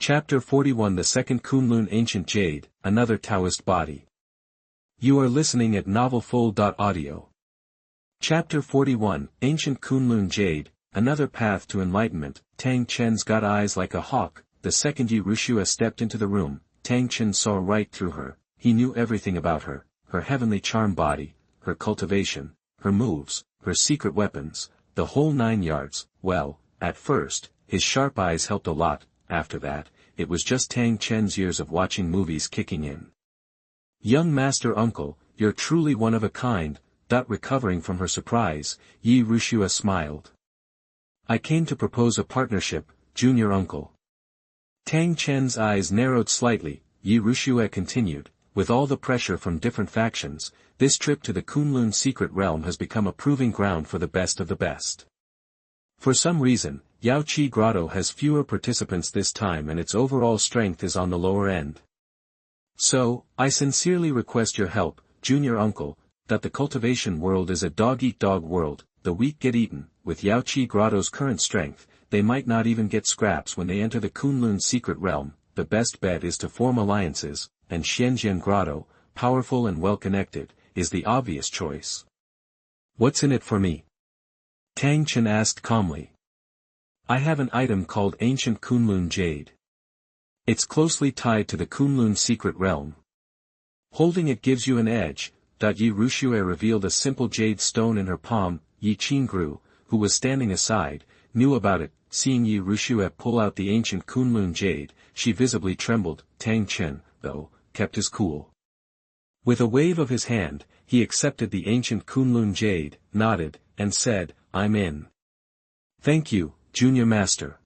Chapter 41 The Second Kunlun Ancient Jade, Another Taoist Body. You are listening at novelfull.audio. Chapter 41 Ancient Kunlun Jade, Another Path to Enlightenment. Tang Chen's got eyes like a hawk. The second Yi Rushua stepped into the room, Tang Chen saw right through her. He knew everything about her, her heavenly charm body, her cultivation, her moves, her secret weapons, the whole 9 yards. Well, at first, his sharp eyes helped a lot. After that, it was just Tang Chen's years of watching movies kicking in. Young master uncle, you're truly one of a kind. Recovering from her surprise, Yi Rushua smiled. I came to propose a partnership, junior uncle. Tang Chen's eyes narrowed slightly. Yi Rushua continued, with all the pressure from different factions, this trip to the Kunlun secret realm has become a proving ground for the best of the best. For some reason, Yaoqi Grotto has fewer participants this time and its overall strength is on the lower end. So, I sincerely request your help, junior uncle, that the cultivation world is a dog-eat-dog world, the weak get eaten. With Yaoqi Grotto's current strength, they might not even get scraps when they enter the Kunlun secret realm. The best bet is to form alliances, and Xianjian Grotto, powerful and well-connected, is the obvious choice. What's in it for me? Tang Chen asked calmly. I have an item called Ancient Kunlun Jade. It's closely tied to the Kunlun secret realm. Holding it gives you an edge. Yi Rushua revealed a simple jade stone in her palm. Yi Qingru, who was standing aside, knew about it. Seeing Yi Rushua pull out the ancient Kunlun jade, she visibly trembled. Tang Chen, though, kept his cool. With a wave of his hand, he accepted the ancient Kunlun jade, nodded, and said, I'm in. Thank you, junior master.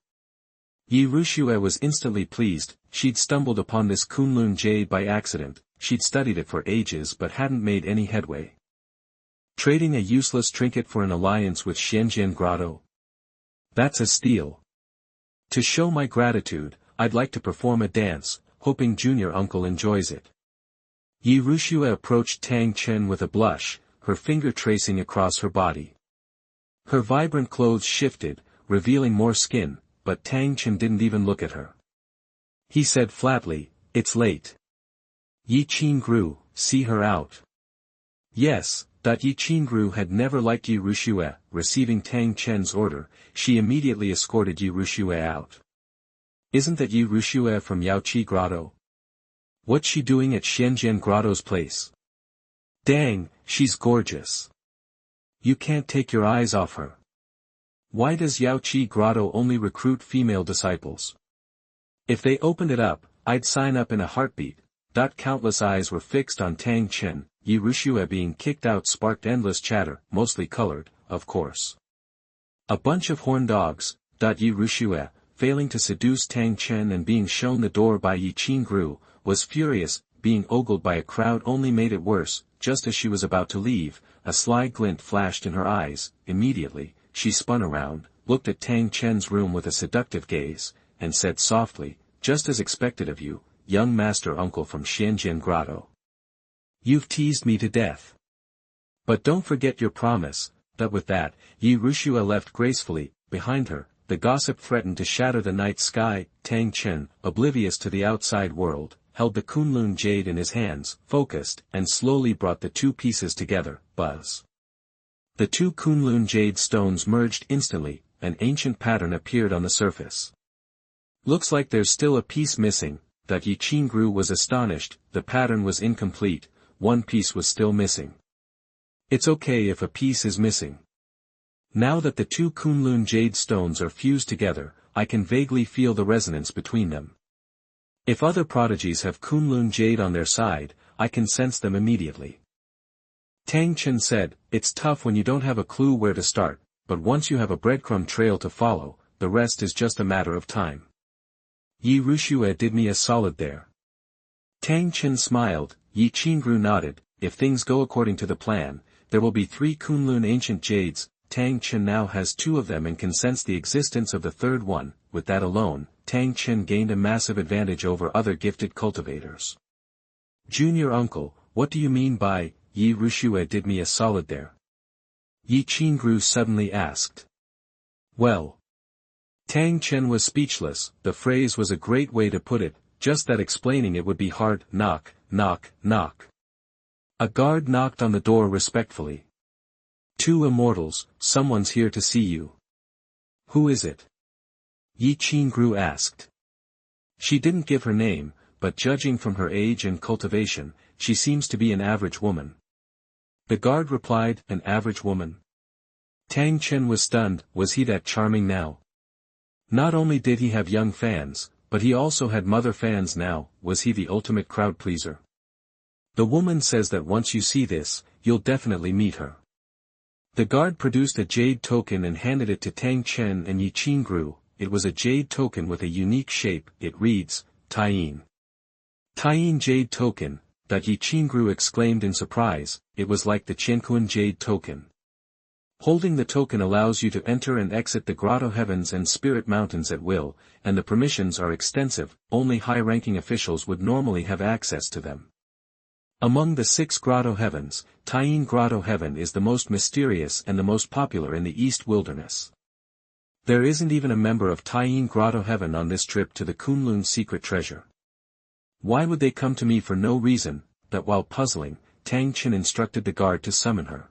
Yi Rushua was instantly pleased. She'd stumbled upon this Kunlun jade by accident. She'd studied it for ages but hadn't made any headway. Trading a useless trinket for an alliance with Xianjian Grotto? That's a steal. To show my gratitude, I'd like to perform a dance, hoping junior uncle enjoys it. Yi Rushua approached Tang Chen with a blush, her finger tracing across her body. Her vibrant clothes shifted, revealing more skin, but Tang Chen didn't even look at her. He said flatly, it's late. Yi Qingru, see her out. Yes. Yi Qingru had never liked Yi Rushua. Receiving Tang Chen's order, she immediately escorted Yi Rushua out. Isn't that Yi Rushua from Yaoqi Grotto? What's she doing at Xianjian Grotto's place? Dang, she's gorgeous. You can't take your eyes off her. Why does Yaoqi Grotto only recruit female disciples? If they opened it up, I'd sign up in a heartbeat. Countless eyes were fixed on Tang Chen. Yi Rushua being kicked out sparked endless chatter, mostly colored, of course. A bunch of horn dogs. Yi Rushua, failing to seduce Tang Chen and being shown the door by Yi Qingru, was furious. Being ogled by a crowd only made it worse. Just as she was about to leave, a sly glint flashed in her eyes. Immediately, she spun around, looked at Tang Chen's room with a seductive gaze, and said softly, just as expected of you, young master uncle from Xianjian Grotto. You've teased me to death. But don't forget your promise. With that, Yi Rushua left gracefully. Behind her, the gossip threatened to shatter the night sky. Tang Chen, oblivious to the outside world, held the Kunlun jade in his hands, focused, and slowly brought the two pieces together. Buzz. The two Kunlun jade stones merged instantly. An ancient pattern appeared on the surface. Looks like there's still a piece missing. Yi Qingru was astonished. The pattern was incomplete. One piece was still missing. It's okay if a piece is missing. Now that the two Kunlun jade stones are fused together, I can vaguely feel the resonance between them. If other prodigies have Kunlun jade on their side, I can sense them immediately. Tang Chen said, it's tough when you don't have a clue where to start, but once you have a breadcrumb trail to follow, the rest is just a matter of time. Yi Rushua did me a solid there. Tang Chen smiled. Yi Qingru nodded. If things go according to the plan, there will be 3 Kunlun ancient jades. Tang Chen now has 2 of them and can sense the existence of the third one. With that alone, Tang Chen gained a massive advantage over other gifted cultivators. Junior uncle, what do you mean by, Yi Rushua did me a solid there? Yi Qingru suddenly asked. Well, Tang Chen was speechless. The phrase was a great way to put it, just that explaining it would be hard. Knock, knock, knock. A guard knocked on the door respectfully. "Two Immortals, someone's here to see you." "Who is it?" Yi Qingru asked. She didn't give her name, but judging from her age and cultivation, she seems to be an average woman. The guard replied, "An average woman?" Tang Chen was stunned. Was he that charming now? Not only did he have young fans, but he also had mother fans now. Was he the ultimate crowd pleaser? "The woman says that once you see this, you'll definitely meet her." The guard produced a jade token and handed it to Tang Chen and Yi Qingru. It was a jade token with a unique shape. It reads, Taiyin. Taiyin jade token, that Yi Qingru exclaimed in surprise. It was like the Xuanhuan jade token. Holding the token allows you to enter and exit the grotto heavens and spirit mountains at will, and the permissions are extensive. Only high-ranking officials would normally have access to them. Among the 6 grotto heavens, Taiyin Grotto Heaven is the most mysterious and the most popular in the East Wilderness. There isn't even a member of Taiyin Grotto Heaven on this trip to the Kunlun secret treasure. Why would they come to me for no reason? That while puzzling, Tang Chen instructed the guard to summon her.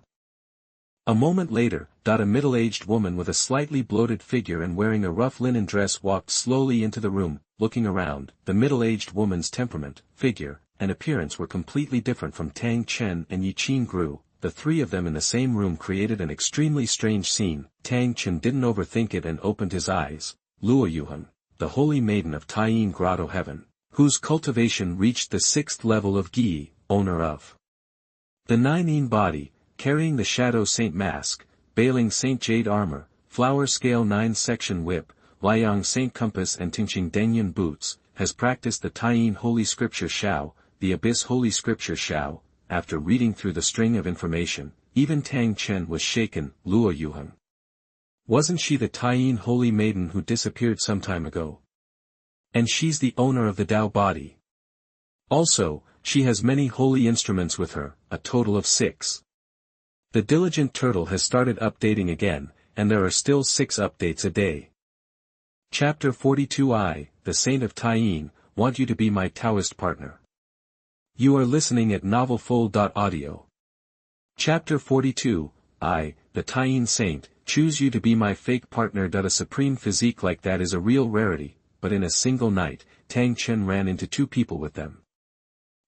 A moment later, a middle-aged woman with a slightly bloated figure and wearing a rough linen dress walked slowly into the room. Looking around, the middle-aged woman's temperament, figure, and appearance were completely different from Tang Chen and Yi Qingru. The 3 of them in the same room created an extremely strange scene. Tang Chen didn't overthink it and opened his eyes. Luo Yuhan, the holy maiden of Taiyin Grotto Heaven, whose cultivation reached the 6th level of Gi, owner of the 9 body, carrying the Shadow Saint Mask, Bailing Saint Jade Armor, Flower Scale 9 Section Whip, Liang Saint Compass and Tingqing Dengyun Boots, has practiced the Taiyin Holy Scripture Shao, the Abyss Holy Scripture Shao. After reading through the string of information, even Tang Chen was shaken. Luo Yuhan. Wasn't she the Taiyin Holy Maiden who disappeared some time ago? And she's the owner of the Tao body. Also, she has many holy instruments with her, a total of 6. The diligent turtle has started updating again, and there are still 6 updates a day. Chapter 42 I, the Saint of Taiyin, want you to be my Taoist partner. You are listening at novelfull.audio. Chapter 42, I, the Taiyin Saint, choose you to be my fake partner. A supreme physique like that is a real rarity, but in a single night, Tang Chen ran into 2 people with them.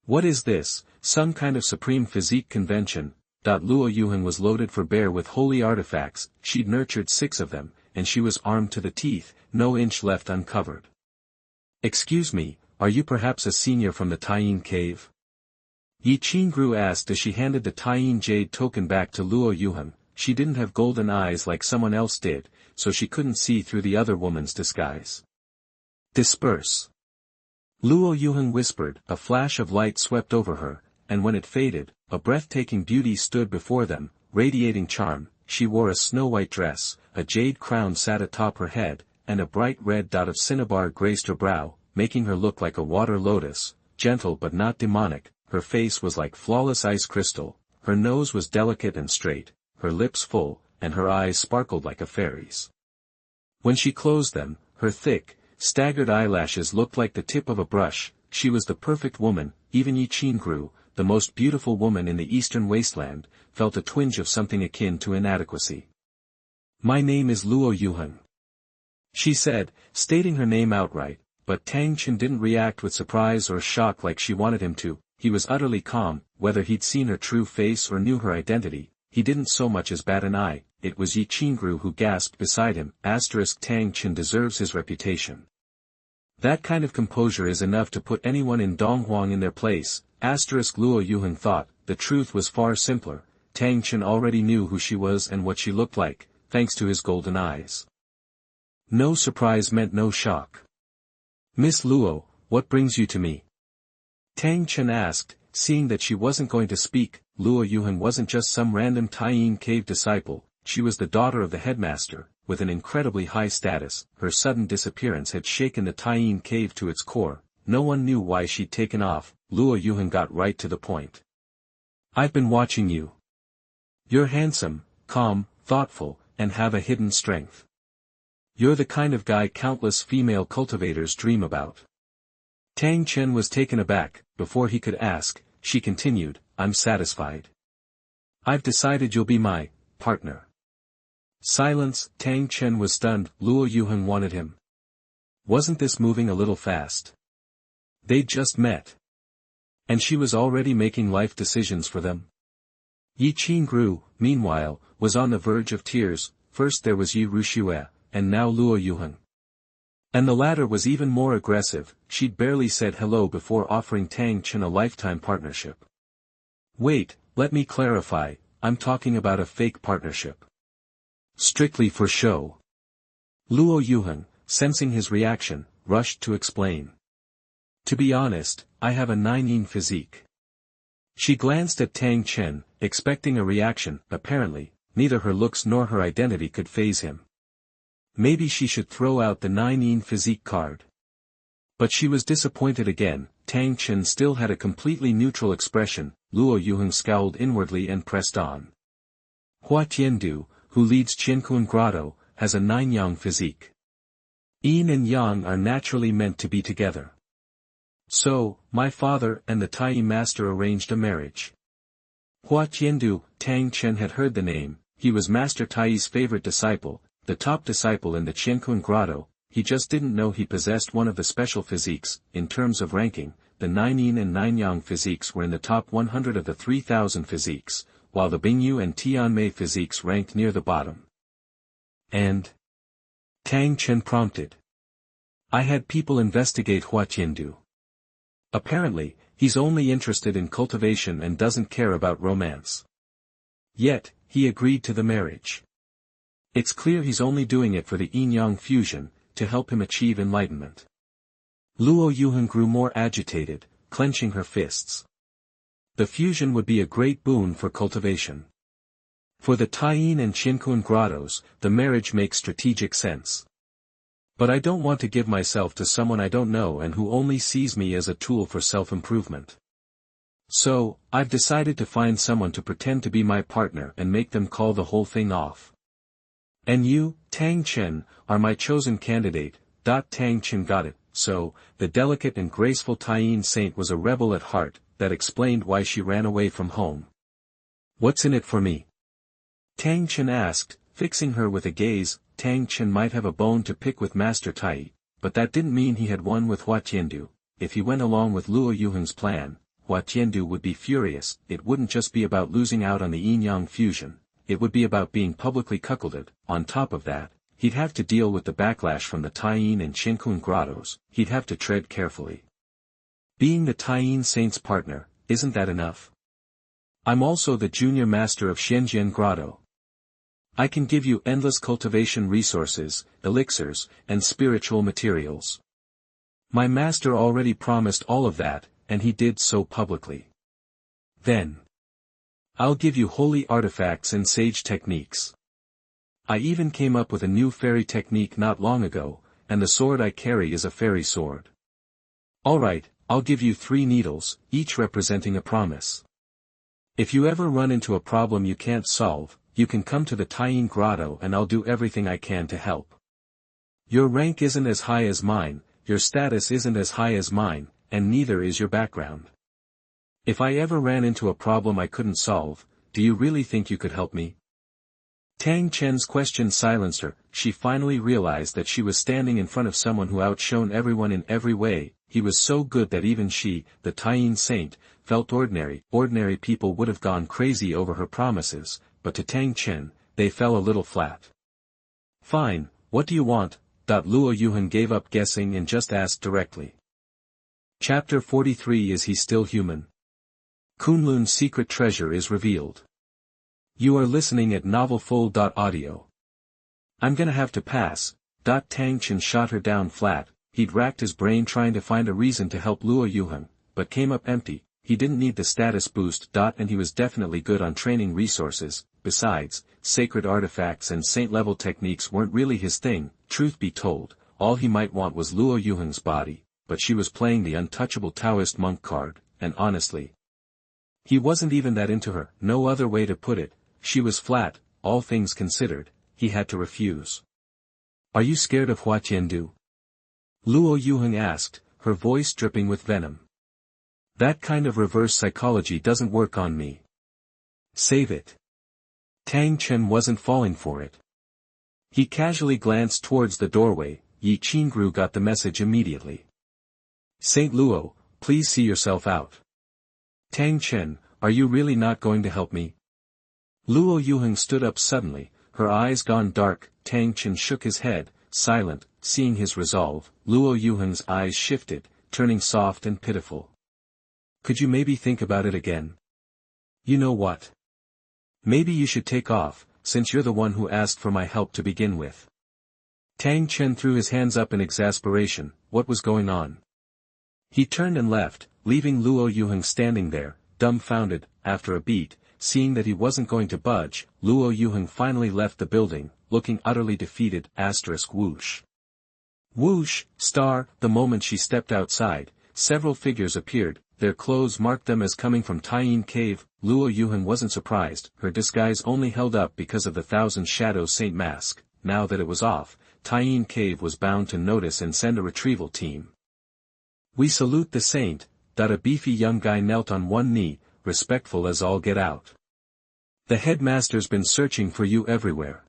What is this, some kind of supreme physique convention? Luo Yuhan was loaded for bear with holy artifacts. She'd nurtured 6 of them, and she was armed to the teeth, no inch left uncovered. Excuse me, are you perhaps a senior from the Taiyin cave? Yi Qingru asked as she handed the Taiyin jade token back to Luo Yuhan. She didn't have golden eyes like someone else did, so she couldn't see through the other woman's disguise. Disperse. Luo Yuhan whispered. A flash of light swept over her, and when it faded, a breathtaking beauty stood before them, radiating charm. She wore a snow-white dress, a jade crown sat atop her head, and a bright red dot of cinnabar graced her brow, making her look like a water lotus, gentle but not demonic. Her face was like flawless ice crystal, her nose was delicate and straight, her lips full, and her eyes sparkled like a fairy's. When she closed them, her thick, staggered eyelashes looked like the tip of a brush. She was the perfect woman. Even Yi Qingru, the most beautiful woman in the eastern wasteland, felt a twinge of something akin to inadequacy. My name is Luo Yuhan, she said, stating her name outright, but Tang Chen didn't react with surprise or shock like she wanted him to. He was utterly calm. Whether he'd seen her true face or knew her identity, he didn't so much as bat an eye. It was Yi Qingru who gasped beside him. Tang Chen deserves his reputation. That kind of composure is enough to put anyone in Donghuang in their place. Luo Yuhan thought. The truth was far simpler. Tang Chen already knew who she was and what she looked like, thanks to his golden eyes. No surprise meant no shock. Miss Luo, what brings you to me? Tang Chen asked, seeing that she wasn't going to speak. Luo Yuhan wasn't just some random Taiyin cave disciple, she was the daughter of the headmaster, with an incredibly high status. Her sudden disappearance had shaken the Taiyin cave to its core. No one knew why she'd taken off. Luo Yuhan got right to the point. I've been watching you. You're handsome, calm, thoughtful, and have a hidden strength. You're the kind of guy countless female cultivators dream about. Tang Chen was taken aback. Before he could ask, she continued, I'm satisfied. I've decided you'll be my partner. Silence. Tang Chen was stunned. Luo Yuheng wanted him. Wasn't this moving a little fast? They'd just met. And she was already making life decisions for them. Yi Qingru, meanwhile, was on the verge of tears. First there was Yi Ruxue, and now Luo Yuheng. And the latter was even more aggressive. She'd barely said hello before offering Tang Chen a lifetime partnership. Wait, let me clarify, I'm talking about a fake partnership. Strictly for show. Luo Yuheng, sensing his reaction, rushed to explain. To be honest, I have a 9yin physique. She glanced at Tang Chen, expecting a reaction. Apparently, neither her looks nor her identity could faze him. Maybe she should throw out the 9yin physique card. But she was disappointed again. Tang Chen still had a completely neutral expression. Luo Yuheng scowled inwardly and pressed on. Hua Tiandu, who leads Qiankun Grotto, has a 9-yang physique. Yin and yang are naturally meant to be together. So, my father and the Tai master arranged a marriage. Hua Tiandu, Tang Chen had heard the name. He was Master Tai's favorite disciple, the top disciple in the Qiankun Grotto. He just didn't know he possessed one of the special physiques. In terms of ranking, the 9yin and 9-yang physiques were in the top 100 of the 3,000 physiques, while the Bingyu and Tianmei physiques ranked near the bottom. And? Tang Chen prompted. I had people investigate Hua Tiandu. Apparently, he's only interested in cultivation and doesn't care about romance. Yet, he agreed to the marriage. It's clear he's only doing it for the yin-yang fusion, to help him achieve enlightenment. Luo Yuheng grew more agitated, clenching her fists. The fusion would be a great boon for cultivation. For the Taiyin and Qiankun grottos, the marriage makes strategic sense. But I don't want to give myself to someone I don't know and who only sees me as a tool for self-improvement. So, I've decided to find someone to pretend to be my partner and make them call the whole thing off. And you, Tang Chen, are my chosen candidate. Tang Chen got it. So, the delicate and graceful Taiyin saint was a rebel at heart. That explained why she ran away from home. What's in it for me? Tang Chen asked, fixing her with a gaze. Tang Chen might have a bone to pick with Master Tai, but that didn't mean he had one with Hua Tiandu. If he went along with Luo Yuheng's plan, Hua Tiandu would be furious. It wouldn't just be about losing out on the yin-yang fusion, it would be about being publicly cuckolded. On top of that, he'd have to deal with the backlash from the Taiyin and Qiankun grottos. He'd have to tread carefully. Being the Taiyin saint's partner, isn't that enough? I'm also the junior master of Xianjian Grotto. I can give you endless cultivation resources, elixirs, and spiritual materials. My master already promised all of that, and he did so publicly. Then, I'll give you holy artifacts and sage techniques. I even came up with a new fairy technique not long ago, and the sword I carry is a fairy sword. Alright, I'll give you 3 needles, each representing a promise. If you ever run into a problem you can't solve, you can come to the Taiyin Grotto and I'll do everything I can to help. Your rank isn't as high as mine, your status isn't as high as mine, and neither is your background. If I ever ran into a problem I couldn't solve, do you really think you could help me? Tang Chen's question silenced her. She finally realized that she was standing in front of someone who outshone everyone in every way. He was so good that even she, the Taiyin saint, felt ordinary. Ordinary people would have gone crazy over her promises, but to Tang Chen, they fell a little flat. Fine, what do you want? Luo Yuheng gave up guessing and just asked directly. Chapter 43. Is he still human? Kunlun's secret treasure is revealed. You are listening at novelfull.audio. I'm gonna have to pass. Tang Chen shot her down flat. He'd racked his brain trying to find a reason to help Luo Yuheng, but came up empty. He didn't need the status boost. And he was definitely good on training resources. Besides, sacred artifacts and saint-level techniques weren't really his thing. Truth be told, all he might want was Luo Yuheng's body, but she was playing the untouchable Taoist monk card, and honestly, he wasn't even that into her. No other way to put it. She was flat. All things considered, he had to refuse. Are you scared of Hua Tiandu? Luo Yuheng asked, her voice dripping with venom. That kind of reverse psychology doesn't work on me. Save it. Tang Chen wasn't falling for it. He casually glanced towards the doorway. Yi Qingru got the message immediately. Saint Luo, please see yourself out. Tang Chen, are you really not going to help me? Luo Yuheng stood up suddenly, her eyes gone dark. Tang Chen shook his head, silent. Seeing his resolve, Luo Yuheng's eyes shifted, turning soft and pitiful. Could you maybe think about it again? You know what? Maybe you should take off, since you're the one who asked for my help to begin with. Tang Chen threw his hands up in exasperation. What was going on? He turned and left, leaving Luo Yuheng standing there, dumbfounded. After a beat, seeing that he wasn't going to budge, Luo Yuheng finally left the building, looking utterly defeated. Whoosh. Whoosh, star. The moment she stepped outside, several figures appeared. Their clothes marked them as coming from Taiyin Cave. Luo Yuheng wasn't surprised, her disguise only held up because of the Thousand Shadows Saint mask. Now that it was off, Taiyin Cave was bound to notice and send a retrieval team. We salute the saint. A beefy young guy knelt on one knee, respectful as all get out. The headmaster's been searching for you everywhere.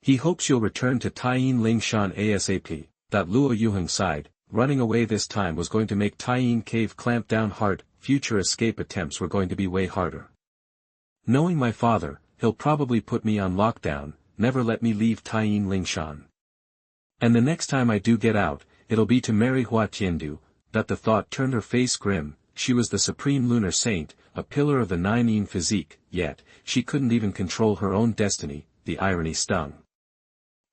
He hopes you'll return to Taiyin Lingshan ASAP. Luo Yuheng sighed. Running away this time was going to make Taiyin Cave clamp down hard. Future escape attempts were going to be way harder. Knowing my father, he'll probably put me on lockdown, never let me leave Taiyin Lingshan. And the next time I do get out, it'll be to marry Hua Tiandu. The thought turned her face grim. She was the supreme lunar saint, a pillar of the Nine Yin physique, yet, she couldn't even control her own destiny. The irony stung.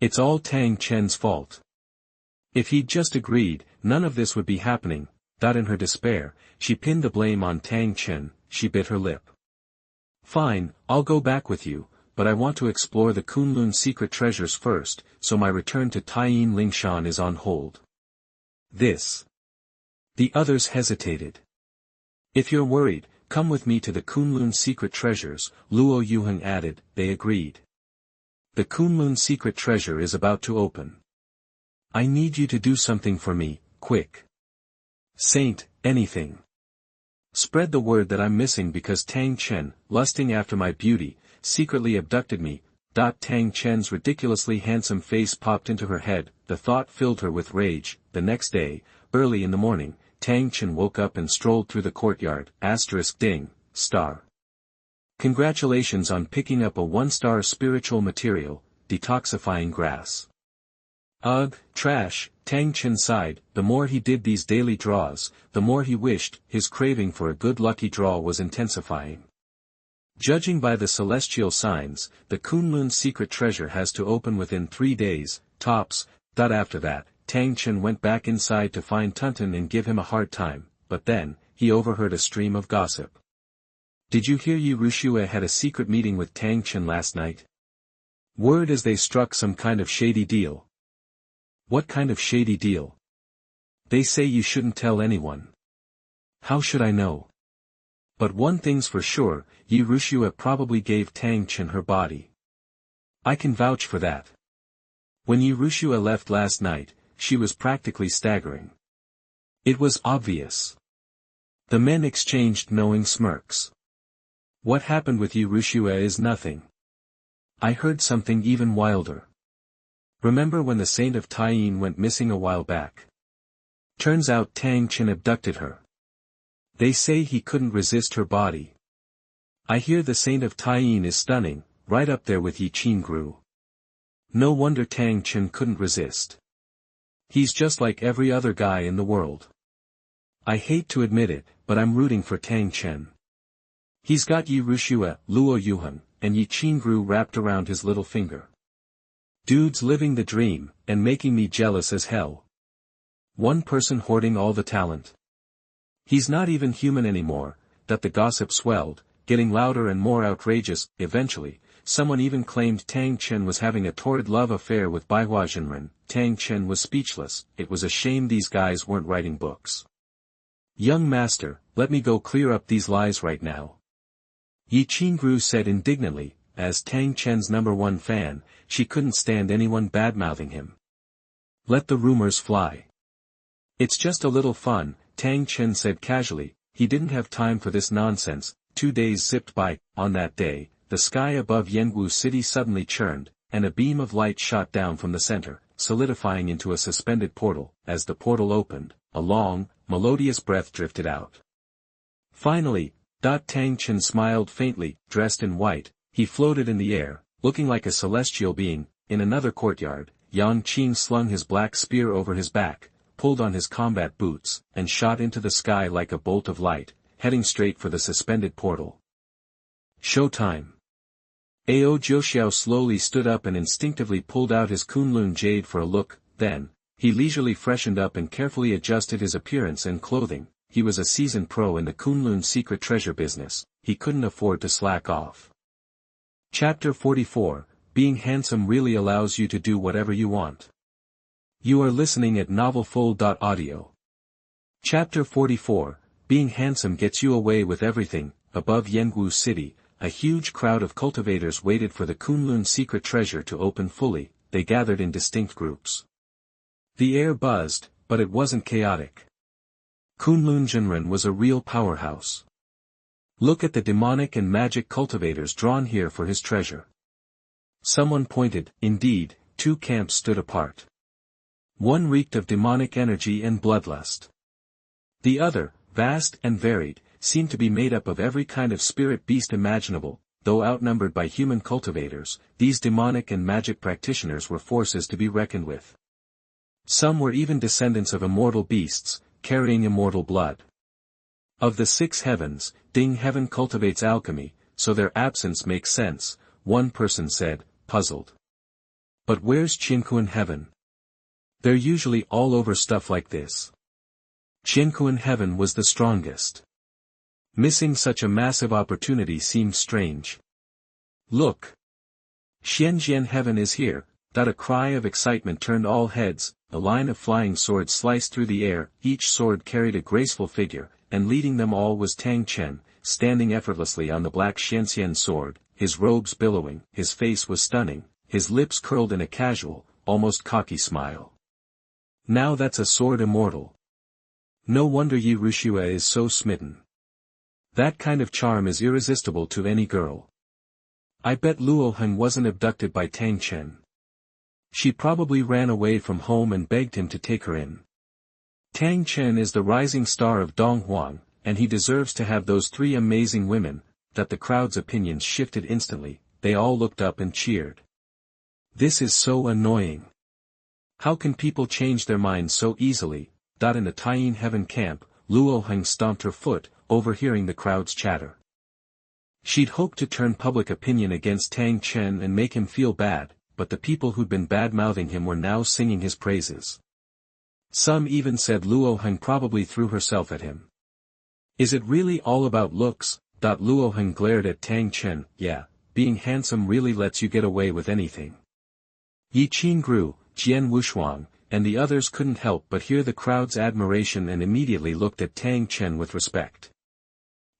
It's all Tang Chen's fault. If he'd just agreed, none of this would be happening. In her despair, she pinned the blame on Tang Chen. She bit her lip. Fine, I'll go back with you, but I want to explore the Kunlun secret treasures first, so my return to Taiyin Lingshan is on hold. The others hesitated. If you're worried, come with me to the Kunlun secret treasures, Luo Yuheng added. They agreed. The Kunlun secret treasure is about to open. I need you to do something for me, quick. Saint, anything. Spread the word that I'm missing because Tang Chen, lusting after my beauty, secretly abducted me. Tang Chen's ridiculously handsome face popped into her head. The thought filled her with rage. The next day, early in the morning, Tang Chen woke up and strolled through the courtyard. Ding, star. Congratulations on picking up a 1-star spiritual material, detoxifying grass. Ugh, trash. Tang Chen sighed. The more he did these daily draws, the more he wished. His craving for a good lucky draw was intensifying. Judging by the celestial signs, the Kunlun secret treasure has to open within 3 days, tops. After that, Tang Chen went back inside to find Tuntun and give him a hard time, but then, he overheard a stream of gossip. Did you hear Yi Rushue had a secret meeting with Tang Chen last night? Word is they struck some kind of shady deal. What kind of shady deal? They say you shouldn't tell anyone. How should I know? But one thing's for sure, Yi Rushue probably gave Tang Chen her body. I can vouch for that. When Yi Rushue left last night, she was practically staggering. It was obvious. The men exchanged knowing smirks. What happened with Yi Rushue is nothing. I heard something even wilder. Remember when the Saint of Taiyin went missing a while back? Turns out Tang Chen abducted her. They say he couldn't resist her body. I hear the Saint of Taiyin is stunning, right up there with Yi Qingru. No wonder Tang Chen couldn't resist. He's just like every other guy in the world. I hate to admit it, but I'm rooting for Tang Chen. He's got Yi Rushue, Luo Yuheng, and Yi Qingru wrapped around his little finger. Dude's living the dream, and making me jealous as hell. One person hoarding all the talent. He's not even human anymore. The gossip swelled, getting louder and more outrageous. Eventually, someone even claimed Tang Chen was having a torrid love affair with Baihua Zhenren. Tang Chen was speechless. It was a shame these guys weren't writing books. Young master, let me go clear up these lies right now. Yi Qingru said indignantly. as Tang Chen's #1 fan, she couldn't stand anyone bad-mouthing him. Let the rumors fly. It's just a little fun, Tang Chen said casually. He didn't have time for this nonsense. 2 days zipped by. On that day, the sky above Yanwu City suddenly churned, and a beam of light shot down from the center, solidifying into a suspended portal. As the portal opened, a long, melodious breath drifted out. Finally, Tang Chen smiled faintly. Dressed in white, he floated in the air, looking like a celestial being. In another courtyard, Yang Qing slung his black spear over his back, pulled on his combat boots, and shot into the sky like a bolt of light, heading straight for the suspended portal. Showtime. Ao Jiuxiao slowly stood up and instinctively pulled out his Kunlun jade for a look. Then, he leisurely freshened up and carefully adjusted his appearance and clothing. He was a seasoned pro in the Kunlun secret treasure business. He couldn't afford to slack off. Chapter 44, Being handsome really allows you to do whatever you want. You are listening at novelfull.audio. Chapter 44, Being handsome gets you away with everything. Above Yanwu City, a huge crowd of cultivators waited for the Kunlun secret treasure to open fully. They gathered in distinct groups. The air buzzed, but it wasn't chaotic. Kunlun Zhenren was a real powerhouse. Look at the demonic and magic cultivators drawn here for his treasure. Someone pointed. Indeed, 2 camps stood apart. One reeked of demonic energy and bloodlust. The other, vast and varied, seemed to be made up of every kind of spirit beast imaginable. Though outnumbered by human cultivators, these demonic and magic practitioners were forces to be reckoned with. Some were even descendants of immortal beasts, carrying immortal blood. Of the 6 heavens, Ding Heaven cultivates alchemy, so their absence makes sense, one person said, puzzled. But where's Xuanhuan Heaven? They're usually all over stuff like this. Xuanhuan Heaven was the strongest. Missing such a massive opportunity seemed strange. Look! Xianjian Heaven is here. A cry of excitement turned all heads. A line of flying swords sliced through the air. Each sword carried a graceful figure, and leading them all was Tang Chen, standing effortlessly on the black Xianxian sword, his robes billowing. His face was stunning, his lips curled in a casual, almost cocky smile. Now that's a sword immortal. No wonder Yi Rushua is so smitten. That kind of charm is irresistible to any girl. I bet Luo Heng wasn't abducted by Tang Chen. She probably ran away from home and begged him to take her in. Tang Chen is the rising star of Donghuang, and he deserves to have those 3 amazing women. The crowd's opinions shifted instantly. They all looked up and cheered. This is so annoying. How can people change their minds so easily? In the Taiyin Heaven camp, Luo Heng stomped her foot, overhearing the crowd's chatter. She'd hoped to turn public opinion against Tang Chen and make him feel bad, but the people who'd been bad-mouthing him were now singing his praises. Some even said Luo Heng probably threw herself at him. Is it really all about looks? Luo Heng glared at Tang Chen. Yeah, being handsome really lets you get away with anything. Yi Qin grew, Jian Wuxuang, and the others couldn't help but hear the crowd's admiration and immediately looked at Tang Chen with respect.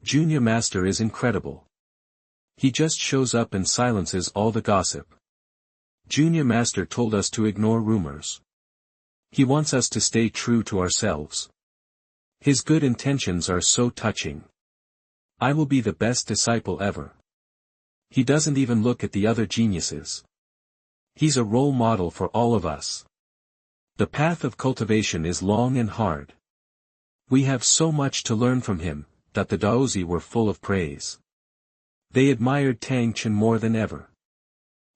Junior Master is incredible. He just shows up and silences all the gossip. Junior Master told us to ignore rumors. He wants us to stay true to ourselves. His good intentions are so touching. I will be the best disciple ever. He doesn't even look at the other geniuses. He's a role model for all of us. The path of cultivation is long and hard. We have so much to learn from him. The Daozi were full of praise. They admired Tang Chen more than ever.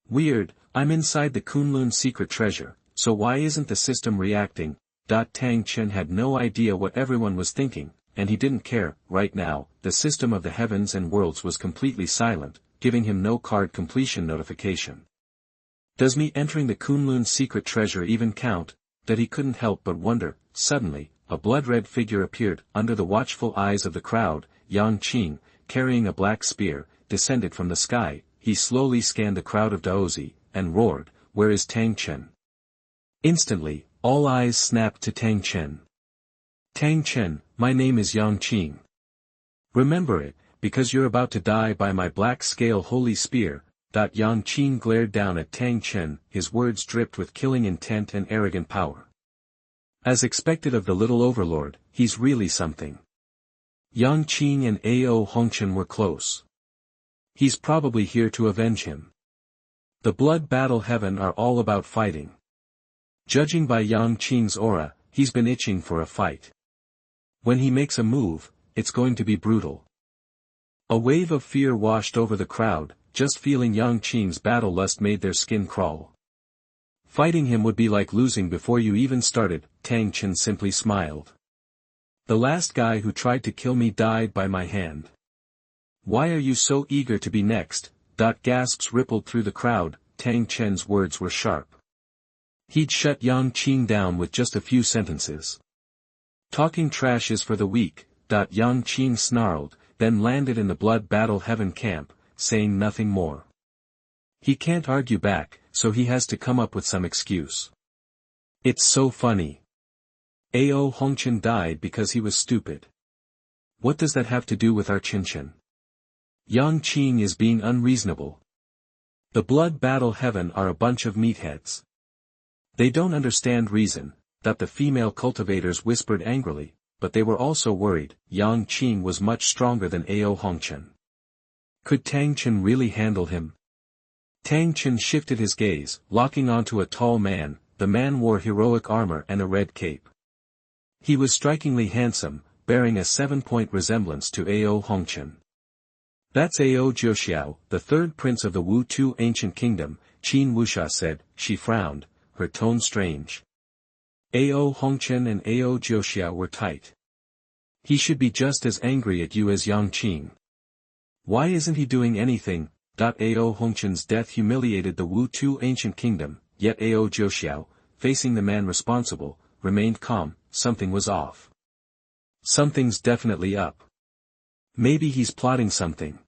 Weird, I'm inside the Kunlun secret treasure, so why isn't the system reacting? Tang Chen had no idea what everyone was thinking, and he didn't care. Right now, the system of the heavens and worlds was completely silent, giving him no card completion notification. Does me entering the Kunlun secret treasure even count? That he couldn't help but wonder. Suddenly, a blood-red figure appeared. Under the watchful eyes of the crowd. Yang Qing, carrying a black spear, descended from the sky. He slowly scanned the crowd of Daozi, and roared, "Where is Tang Chen?" Instantly, all eyes snapped to Tang Chen. "Tang Chen, my name is Yang Qing. Remember it, because you're about to die by my black scale holy spear." Yang Qing glared down at Tang Chen, his words dripped with killing intent and arrogant power. As expected of the little overlord, he's really something. Yang Qing and Ao Hongchen were close. He's probably here to avenge him. The blood battle heaven are all about fighting. Judging by Yang Qing's aura, he's been itching for a fight. When he makes a move, it's going to be brutal. A wave of fear washed over the crowd, just feeling Yang Qing's battle lust made their skin crawl. Fighting him would be like losing before you even started, Tang Chen simply smiled. The last guy who tried to kill me died by my hand. Why are you so eager to be next? Gasps rippled through the crowd, Tang Chen's words were sharp. He'd shut Yang Qing down with just a few sentences. Talking trash is for the weak, Yang Qing snarled, then landed in the blood battle heaven camp, saying nothing more. He can't argue back, so he has to come up with some excuse. It's so funny. Ao Hongchen died because he was stupid. What does that have to do with our Chen? Yang Qing is being unreasonable. The blood battle heaven are a bunch of meatheads. They don't understand reason, the female cultivators whispered angrily, but they were also worried. Yang Qing was much stronger than Ao Hongchen. Could Tang Chen really handle him? Tang Chen shifted his gaze, locking onto a tall man. The man wore heroic armor and a red cape. He was strikingly handsome, bearing a 7-point resemblance to Ao Hongchen. That's Ao Jiuxiao, the third prince of the Wu-Tu ancient kingdom, Qin Wuxia said. She frowned, her tone strange. Ao Hongchen and Ao Jiuxiao were tight. He should be just as angry at you as Yang Qing. Why isn't he doing anything? Ao Hongchen's death humiliated the Wu-Tu ancient kingdom, yet Ao Jiuxiao, facing the man responsible, remained calm. Something was off. Something's definitely up. Maybe he's plotting something.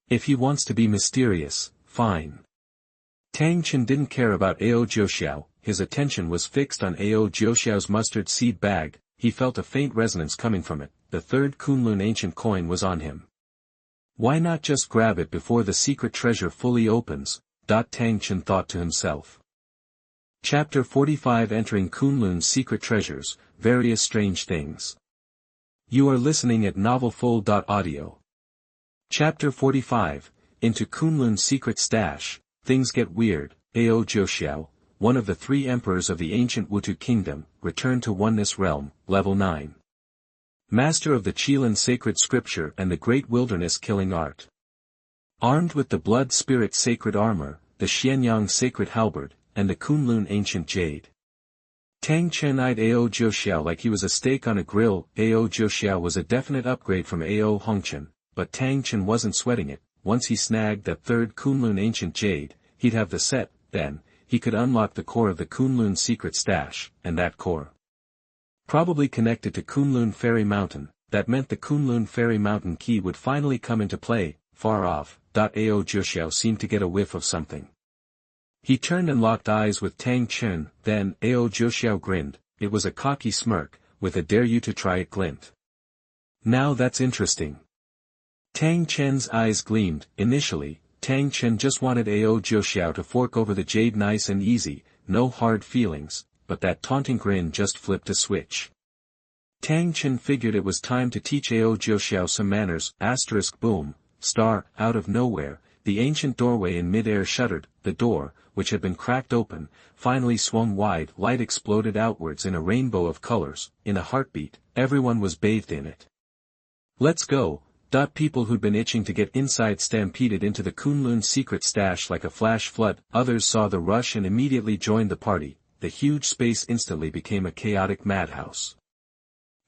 If he wants to be mysterious, fine. Tang Chen didn't care about Ao Jiuxiao, his attention was fixed on Ao Jiuxiao's mustard seed bag. He felt a faint resonance coming from it. The third Kunlun ancient coin was on him. Why not just grab it before the secret treasure fully opens? Tang Chen thought to himself. Chapter 45 Entering Kunlun's Secret Treasures, Various Strange Things. You are listening at novelfull.audio. Chapter 45, Into Kunlun's Secret Stash, Things Get Weird. Ao Jiuxiao, one of the 3 emperors of the ancient Wu-Tu kingdom, returned to Oneness Realm, Level 9. Master of the Qilin sacred scripture and the great wilderness killing art. Armed with the blood spirit sacred armor, the Xianyang sacred halberd, and the Kunlun ancient jade. Tang Chen eyed Ao Jiuxiao like he was a steak on a grill. Ao Jiuxiao was a definite upgrade from Ao Hongchen, but Tang Chen wasn't sweating it. Once he snagged that third Kunlun ancient jade, he'd have the set. Then he could unlock the core of the Kunlun secret stash, and that core probably connected to Kunlun Fairy Mountain. That meant the Kunlun Fairy Mountain key would finally come into play. Far off, Ao Jiuxiao seemed to get a whiff of something. He turned and locked eyes with Tang Chen, then Ao Jiuxiao grinned. It was a cocky smirk, with a dare you to try it glint. Now that's interesting. Tang Chen's eyes gleamed. Initially, Tang Chen just wanted Ao Jiuxiao to fork over the jade nice and easy, no hard feelings, but that taunting grin just flipped a switch. Tang Chen figured it was time to teach Ao Jiuxiao some manners. Boom, star, out of nowhere, the ancient doorway in mid-air shuddered. The door, which had been cracked open, finally swung wide. Light exploded outwards in a rainbow of colors. In a heartbeat, everyone was bathed in it. Let's go. People who'd been itching to get inside stampeded into the Kunlun secret stash like a flash flood. Others saw the rush and immediately joined the party. The huge space instantly became a chaotic madhouse.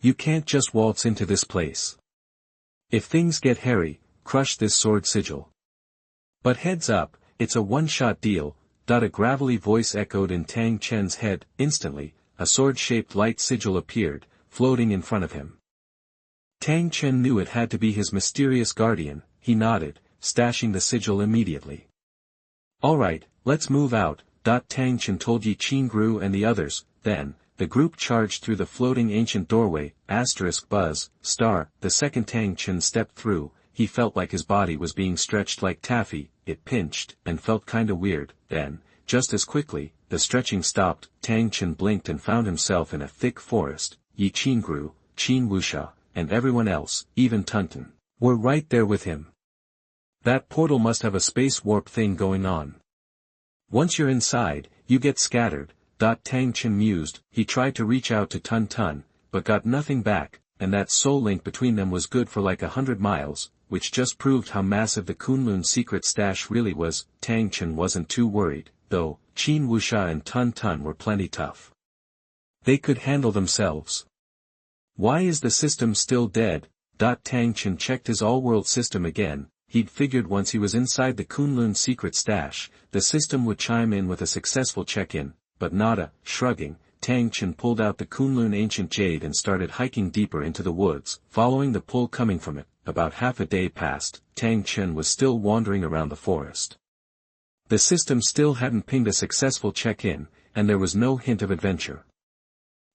You can't just waltz into this place. If things get hairy, crush this sword sigil. But heads up, it's a one-shot deal. A gravelly voice echoed in Tang Chen's head. Instantly, a sword-shaped light sigil appeared, floating in front of him. Tang Chen knew it had to be his mysterious guardian. He nodded, stashing the sigil immediately. Alright, let's move out. Tang Chen told Yi Qingru and the others. Then, the group charged through the floating ancient doorway. Buzz, star. The second Tang Chen stepped through. he felt like his body was being stretched like taffy. It pinched, and felt kinda weird. Then, just as quickly, the stretching stopped. Tang Chen blinked and found himself in a thick forest. Yi Qingru, Qin Wuxia, and everyone else, even Tuntun, were right there with him. That portal must have a space warp thing going on. Once you're inside, you get scattered. Tang Chen mused. He tried to reach out to Tuntun, but got nothing back, and that soul link between them was good for like 100 miles, which just proved how massive the Kunlun secret stash really was. Tang Chen wasn't too worried, though. Qin Wuxia and Tuntun were plenty tough. They could handle themselves. Why is the system still dead? Tang Chen checked his all-world system again. He'd figured once he was inside the Kunlun secret stash, the system would chime in with a successful check-in, but nada. Shrugging, Tang Chen pulled out the Kunlun ancient jade and started hiking deeper into the woods, following the pull coming from it. About half a day passed. Tang Chen was still wandering around the forest. The system still hadn't pinged a successful check-in, and there was no hint of adventure.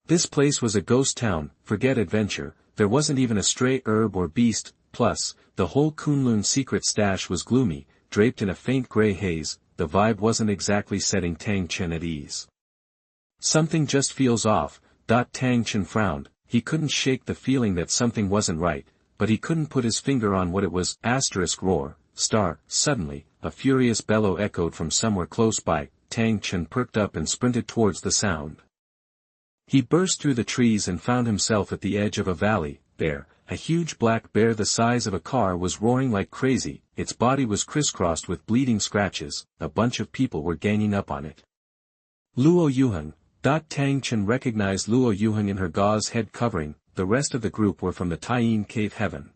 This place was a ghost town. Forget adventure, there wasn't even a stray herb or beast. Plus, the whole Kunlun secret stash was gloomy, draped in a faint gray haze. The vibe wasn't exactly setting Tang Chen at ease. Something just feels off. Tang Chen frowned. He couldn't shake the feeling that something wasn't right, but he couldn't put his finger on what it was. Roar, star. Suddenly, a furious bellow echoed from somewhere close by. Tang Chen perked up and sprinted towards the sound. He burst through the trees and found himself at the edge of a valley. There, a huge black bear the size of a car was roaring like crazy. Its body was crisscrossed with bleeding scratches. A bunch of people were ganging up on it. Luo Yuheng. Tang Chen recognized Luo Yuheng in her gauze head covering. The rest of the group were from the Taiyin cave heaven.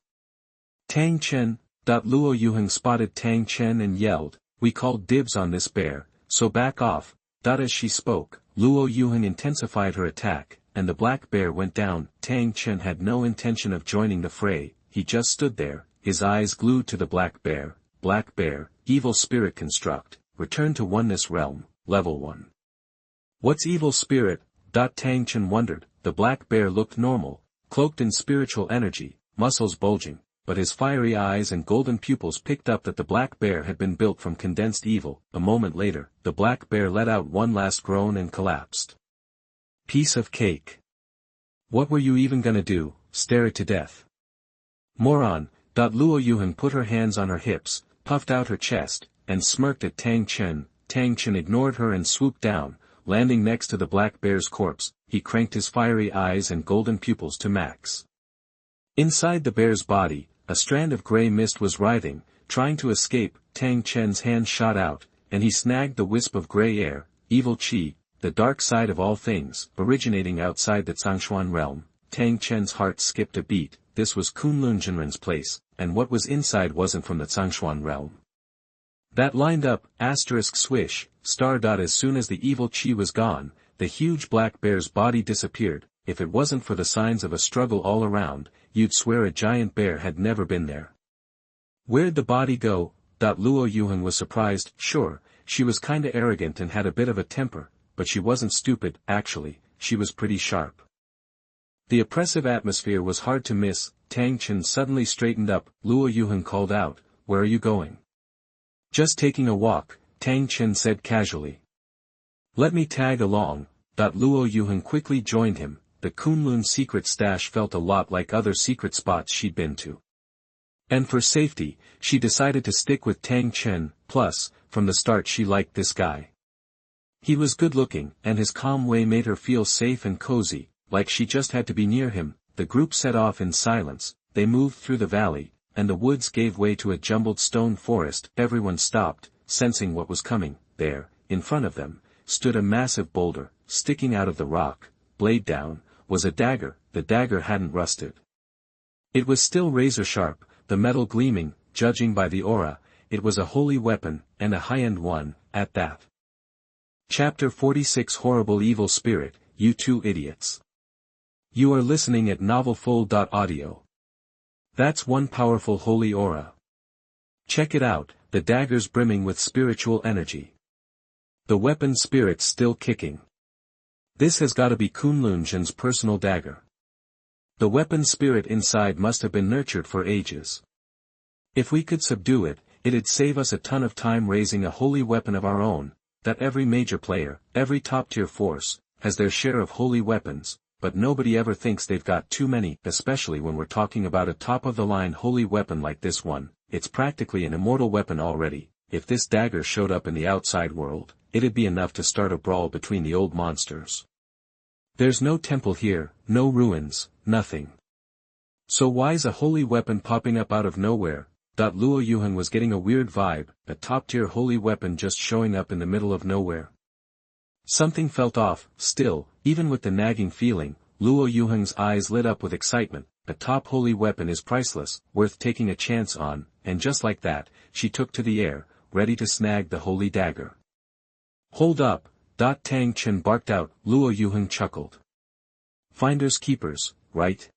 Tang Chen. Luo Yuheng spotted Tang Chen and yelled, "We called dibs on this bear, so back off." As she spoke, Luo Yuheng intensified her attack, and the black bear went down. Tang Chen had no intention of joining the fray. He just stood there, his eyes glued to the black bear. Black bear, evil spirit construct, return to oneness realm, level 1. What's evil spirit? Tang Chen wondered. The black bear looked normal, cloaked in spiritual energy, muscles bulging, but his fiery eyes and golden pupils picked up that the black bear had been built from condensed evil. A moment later, the black bear let out one last groan and collapsed. Piece of cake. What were you even gonna do, stare it to death? Moron. Luo Yuheng put her hands on her hips, puffed out her chest, and smirked at Tang Chen. Tang Chen ignored her and swooped down, landing next to the black bear's corpse. He cranked his fiery eyes and golden pupils to max. Inside the bear's body, a strand of gray mist was writhing, trying to escape. Tang Chen's hand shot out, and he snagged the wisp of gray air. Evil Qi, the dark side of all things, originating outside the Xuanhuan realm. Tang Chen's heart skipped a beat. This was Kunlun Jinren's place, and what was inside wasn't from the Xuanhuan realm. That lined up, swish, star. As soon as the evil Qi was gone, the huge black bear's body disappeared. If it wasn't for the signs of a struggle all around, you'd swear a giant bear had never been there. Where'd the body go? Luo Yuheng was surprised. Sure, she was kinda arrogant and had a bit of a temper, but she wasn't stupid. Actually, she was pretty sharp. The oppressive atmosphere was hard to miss. Tang Chen suddenly straightened up. Luo Yuheng called out, "Where are you going?" "Just taking a walk," Tang Chen said casually. "Let me tag along." Luo Yuheng quickly joined him. The Kunlun secret stash felt a lot like other secret spots she'd been to. And for safety, she decided to stick with Tang Chen. Plus, from the start she liked this guy. He was good-looking, and his calm way made her feel safe and cozy, like she just had to be near him. The group set off in silence. They moved through the valley, and the woods gave way to a jumbled stone forest. Everyone stopped, sensing what was coming. There, in front of them, stood a massive boulder. Sticking out of the rock, blade down, was a dagger. The dagger hadn't rusted. It was still razor-sharp, the metal gleaming. Judging by the aura, it was a holy weapon, and a high-end one, at that. Chapter 46. Horrible Evil Spirit. You two idiots. You are listening at novelfull.audio. That's one powerful holy aura. Check it out, the dagger's brimming with spiritual energy. The weapon spirit's still kicking. This has gotta be Kunlun Jin's personal dagger. The weapon spirit inside must have been nurtured for ages. If we could subdue it, it'd save us a ton of time raising a holy weapon of our own, that every major player, every top-tier force, has their share of holy weapons, but nobody ever thinks they've got too many, especially when we're talking about a top-of-the-line holy weapon like this one. It's practically an immortal weapon already. If this dagger showed up in the outside world, it'd be enough to start a brawl between the old monsters. There's no temple here, no ruins, nothing. So why's a holy weapon popping up out of nowhere? Luo Yuheng was getting a weird vibe, a top-tier holy weapon just showing up in the middle of nowhere. Something felt off. Still, even with the nagging feeling, Luo Yuheng's eyes lit up with excitement. A top holy weapon is priceless, worth taking a chance on, and just like that, she took to the air, ready to snag the holy dagger. Hold up, Tang Chen barked out. Luo Yuheng chuckled. Finders keepers, right?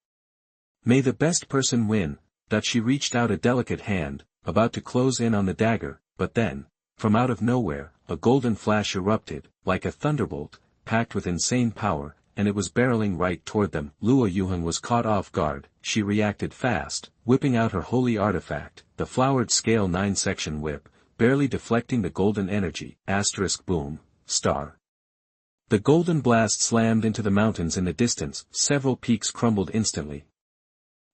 May the best person win. She reached out a delicate hand, about to close in on the dagger, but then, from out of nowhere, a golden flash erupted, like a thunderbolt, packed with insane power, and it was barreling right toward them. Luo Yuheng was caught off guard. She reacted fast, whipping out her holy artifact, the flowered scale 9-section whip, barely deflecting the golden energy. Boom, star. The golden blast slammed into the mountains in the distance. Several peaks crumbled instantly,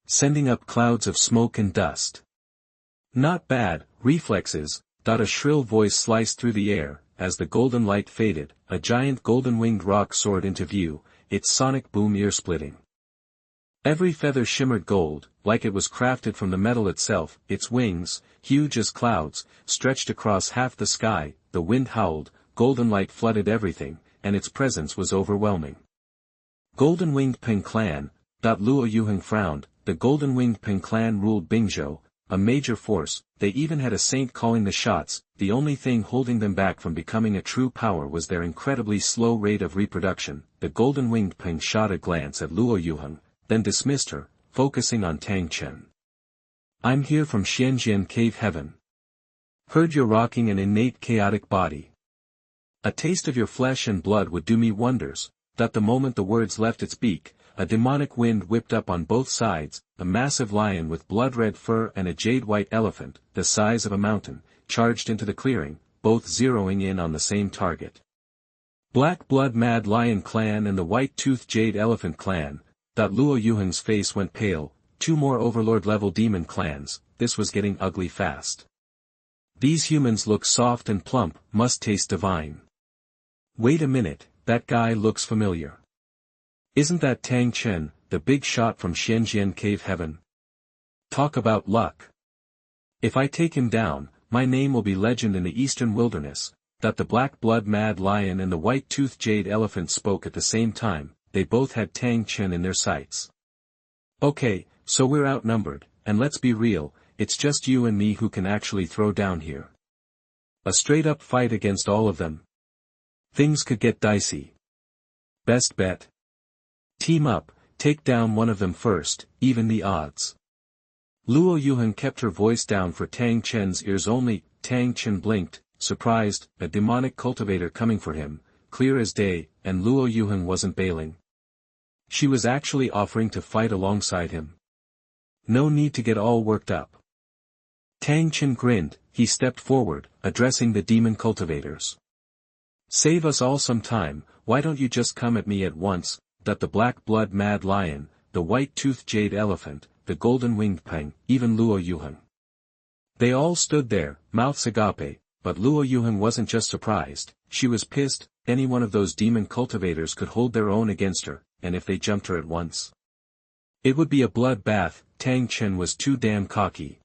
sending up clouds of smoke and dust. Not bad, reflexes. A shrill voice sliced through the air. As the golden light faded, a giant golden-winged rock soared into view, its sonic boom ear-splitting. Every feather shimmered gold, like it was crafted from the metal itself. Its wings, huge as clouds, stretched across half the sky. The wind howled, golden light flooded everything, and its presence was overwhelming. Golden-winged Ping Clan. Luo Yuheng frowned. The golden-winged Ping Clan ruled Bingzhou, a major force. They even had a saint calling the shots. The only thing holding them back from becoming a true power was their incredibly slow rate of reproduction. The golden-winged Ping shot a glance at Luo Yuheng, then dismissed her, focusing on Tang Chen. I'm here from Xianjian Cave Heaven. Heard you're rocking an innate chaotic body. A taste of your flesh and blood would do me wonders. The moment the words left its beak, a demonic wind whipped up on both sides. A massive lion with blood-red fur and a jade-white elephant, the size of a mountain, charged into the clearing, both zeroing in on the same target. Black Blood Mad Lion Clan and the White-Toothed Jade Elephant Clan. Luo Yuheng's face went pale. 2 more Overlord-level demon clans. This was getting ugly fast. These humans look soft and plump, must taste divine. Wait a minute, that guy looks familiar. Isn't that Tang Chen, the big shot from Xianjian Cave Heaven? Talk about luck. If I take him down, my name will be legend in the eastern wilderness. The Black Blood Mad Lion and the White-Toothed Jade Elephant spoke at the same time. They both had Tang Chen in their sights. Okay, so we're outnumbered, and let's be real, it's just you and me who can actually throw down here. A straight-up fight against all of them. Things could get dicey. Best bet? Team up, take down one of them first, even the odds. Luo Yuheng kept her voice down for Tang Chen's ears only. Tang Chen blinked, surprised, a demonic cultivator coming for him, clear as day, and Luo Yuheng wasn't bailing. She was actually offering to fight alongside him. No need to get all worked up. Tang Chen grinned. He stepped forward, addressing the demon cultivators. Save us all some time, why don't you just come at me at once? The Black Blood Mad Lion, the White-Toothed Jade Elephant, the Golden-Winged Peng, even Luo Yuheng. They all stood there, mouths agape, but Luo Yuheng wasn't just surprised, she was pissed. Any one of those demon cultivators could hold their own against her, and if they jumped her at once, it would be a bloodbath. Tang Chen was too damn cocky.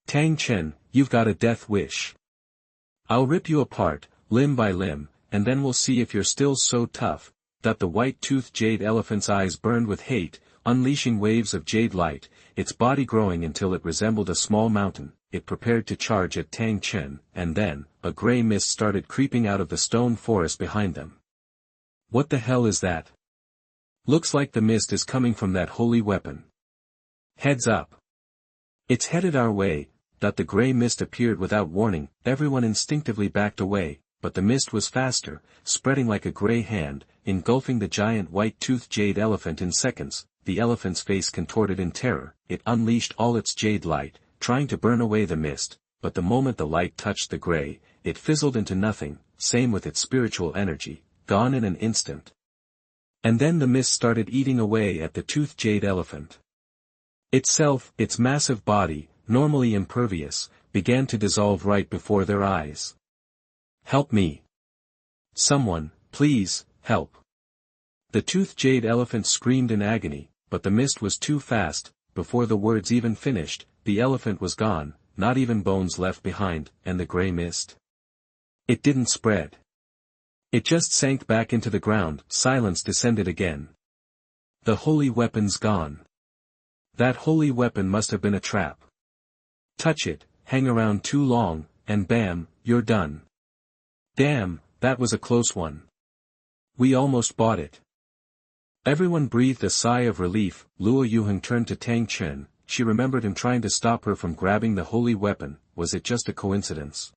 Tang Chen, you've got a death wish. I'll rip you apart, limb by limb, and then we'll see if you're still so tough. The White-Toothed Jade Elephant's eyes burned with hate, unleashing waves of jade light, its body growing until it resembled a small mountain. It prepared to charge at Tang Chen, and then, a gray mist started creeping out of the stone forest behind them. What the hell is that? Looks like the mist is coming from that holy weapon. Heads up. It's headed our way. The gray mist appeared without warning. Everyone instinctively backed away, but the mist was faster, spreading like a gray hand, engulfing the giant White-Toothed Jade Elephant in seconds. The elephant's face contorted in terror. It unleashed all its jade light, trying to burn away the mist, but the moment the light touched the gray, it fizzled into nothing, same with its spiritual energy, gone in an instant. And then the mist started eating away at the toothed jade elephant. Itself, its massive body, normally impervious, began to dissolve right before their eyes. "Help me! Someone, please, help!" The toothed jade elephant screamed in agony, but the mist was too fast. Before the words even finished, the elephant was gone, not even bones left behind, and the gray mist. It didn't spread. It just sank back into the ground. Silence descended again. The holy weapon's gone. That holy weapon must have been a trap. Touch it, hang around too long, and bam, you're done. Damn, that was a close one. We almost bought it. Everyone breathed a sigh of relief. Luo Yuheng turned to Tang Chen. She remembered him trying to stop her from grabbing the holy weapon. Was it just a coincidence?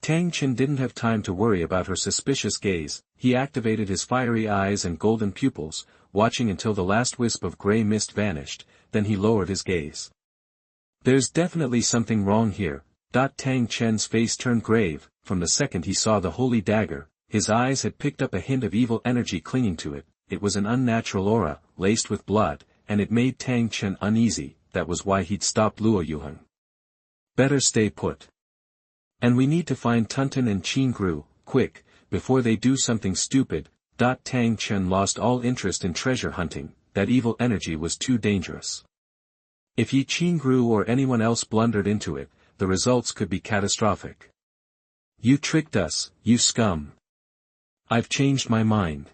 Tang Chen didn't have time to worry about her suspicious gaze. He activated his fiery eyes and golden pupils, watching until the last wisp of gray mist vanished, then he lowered his gaze. There's definitely something wrong here. Tang Chen's face turned grave. From the second he saw the holy dagger, his eyes had picked up a hint of evil energy clinging to it. It was an unnatural aura, laced with blood, and it made Tang Chen uneasy. That was why he'd stopped Luo Yuheng. Better stay put. And we need to find Tuntun and Qingru, quick, before they do something stupid. Tang Chen lost all interest in treasure hunting. That evil energy was too dangerous. If Yi Qingru or anyone else blundered into it, the results could be catastrophic. You tricked us, you scum. I've changed my mind.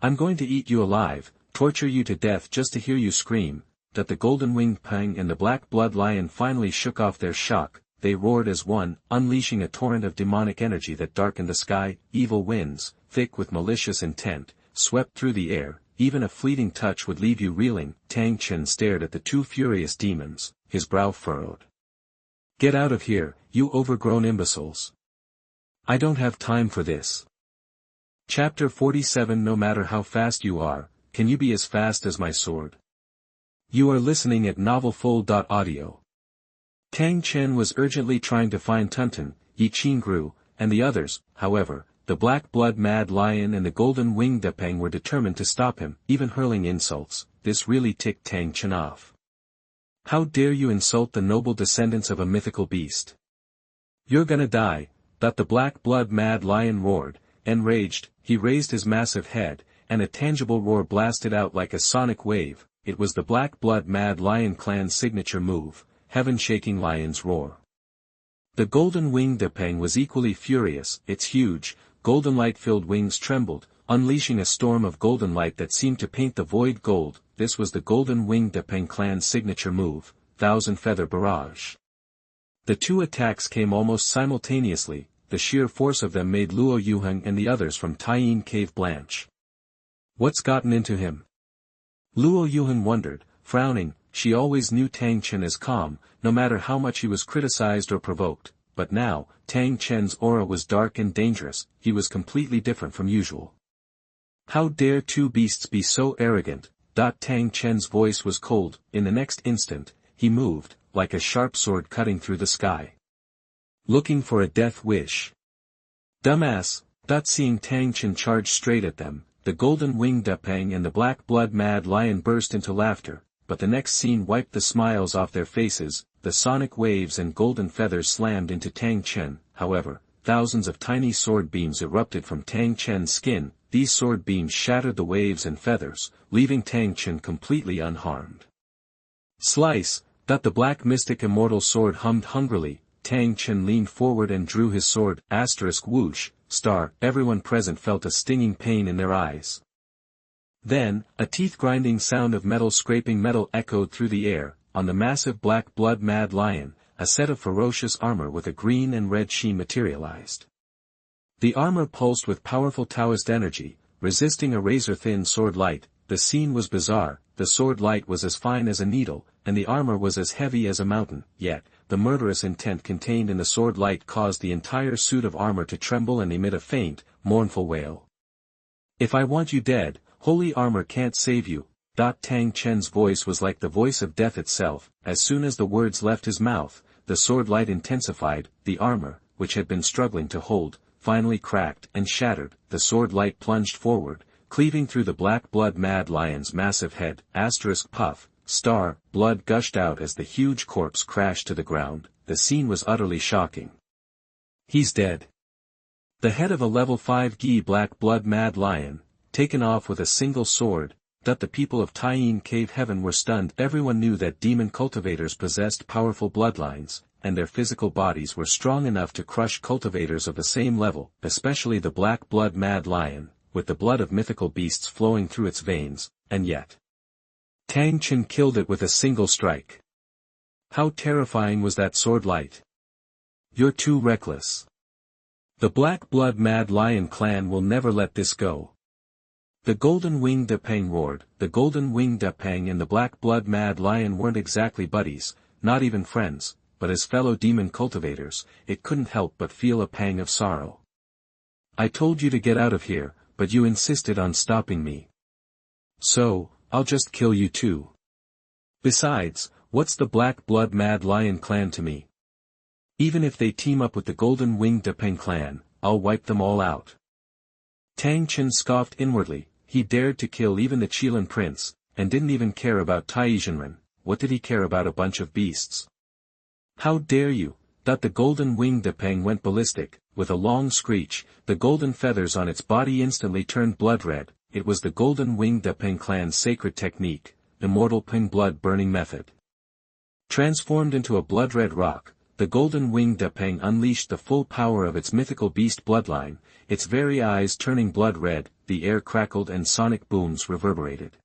I'm going to eat you alive, torture you to death just to hear you scream. That the golden-winged Pang and the black blood lion finally shook off their shock. They roared as one, unleashing a torrent of demonic energy that darkened the sky. Evil winds, thick with malicious intent, swept through the air. Even a fleeting touch would leave you reeling. Tang Chen stared at the two furious demons, his brow furrowed. Get out of here, you overgrown imbeciles. I don't have time for this. Chapter 47. No matter how fast you are, can you be as fast as my sword? You are listening at novelfull.audio. Tang Chen was urgently trying to find Tuntun, Yi Qingru, and the others. However, the black blood mad lion and the golden winged Depeng were determined to stop him, even hurling insults. This really ticked Tang Chen off. How dare you insult the noble descendants of a mythical beast? You're gonna die. The black blood mad lion roared. Enraged, he raised his massive head, and a tangible roar blasted out like a sonic wave. It was the black blood mad lion clan's signature move, heaven-shaking lion's roar. The golden winged Depeng was equally furious. Its huge, golden light-filled wings trembled, unleashing a storm of golden light that seemed to paint the void gold. This was the golden winged Depeng clan's signature move, Thousand Feather Barrage. The two attacks came almost simultaneously. The sheer force of them made Luo Yuheng and the others from Taiyin Cave blanch. What's gotten into him? Luo Yuheng wondered, frowning. She always knew Tang Chen as calm, no matter how much he was criticized or provoked, but now, Tang Chen's aura was dark and dangerous. He was completely different from usual. How dare two beasts be so arrogant? Tang Chen's voice was cold. In the next instant, he moved, like a sharp sword cutting through the sky. Looking for a death wish. Dumbass. Seeing Tang Chen charge straight at them, the golden winged Depeng and the black blood mad lion burst into laughter, but the next scene wiped the smiles off their faces. The sonic waves and golden feathers slammed into Tang Chen. However, thousands of tiny sword beams erupted from Tang Chen's skin. These sword beams shattered the waves and feathers, leaving Tang Chen completely unharmed. Slice. The black mystic immortal sword hummed hungrily. Tang Chen leaned forward and drew his sword. Whoosh, star. Everyone present felt a stinging pain in their eyes. Then, a teeth-grinding sound of metal scraping metal echoed through the air. On the massive black blood mad lion, a set of ferocious armor with a green and red sheen materialized. The armor pulsed with powerful Taoist energy, resisting a razor-thin sword light. The scene was bizarre. The sword light was as fine as a needle, and the armor was as heavy as a mountain. Yet, the murderous intent contained in the sword light caused the entire suit of armor to tremble and emit a faint, mournful wail. If I want you dead, holy armor can't save you. Tang Chen's voice was like the voice of death itself. As soon as the words left his mouth, the sword light intensified, the armor, which had been struggling to hold, finally cracked and shattered. The sword light plunged forward, cleaving through the black blood mad lion's massive head. Puff, star, blood gushed out as the huge corpse crashed to the ground. The scene was utterly shocking. He's dead. The head of a level 5 Gi black blood mad lion, taken off with a single sword. The people of Taiyin Cave Heaven were stunned. Everyone knew that demon cultivators possessed powerful bloodlines, and their physical bodies were strong enough to crush cultivators of the same level, especially the black blood mad lion, with the blood of mythical beasts flowing through its veins, and yet Tang Chen killed it with a single strike. How terrifying was that sword light? You're too reckless. The black blood mad lion clan will never let this go. The Golden Winged Depang roared. The Golden Winged Depang and the Black Blood Mad Lion weren't exactly buddies, not even friends, but as fellow demon cultivators, it couldn't help but feel a pang of sorrow. I told you to get out of here, but you insisted on stopping me. So, I'll just kill you too. Besides, what's the Black Blood Mad Lion clan to me? Even if they team up with the Golden Winged Depang clan, I'll wipe them all out. Tang Chen scoffed inwardly. He dared to kill even the Qilin prince, and didn't even care about Taizhenren. What did he care about a bunch of beasts? How dare you? The Golden Winged Depang went ballistic. With a long screech, the golden feathers on its body instantly turned blood red. It was the Golden Winged Depang clan's sacred technique, immortal ping blood burning method. Transformed into a blood-red rock, the Golden Winged Depang unleashed the full power of its mythical beast bloodline, its very eyes turning blood red. The air crackled and sonic booms reverberated.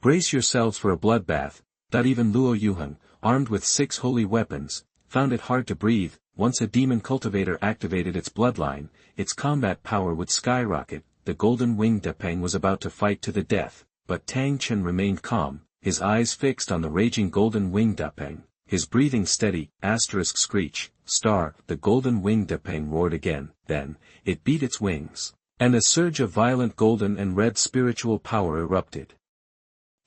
Brace yourselves for a bloodbath. Even Luo Yuheng, armed with 6 holy weapons, found it hard to breathe. Once a demon cultivator activated its bloodline, its combat power would skyrocket. The Golden Winged Depang was about to fight to the death, but Tang Chen remained calm, his eyes fixed on the raging Golden Winged Depang, his breathing steady. Screech, star. The Golden Winged Depang roared again. Then, it beat its wings, and a surge of violent golden and red spiritual power erupted.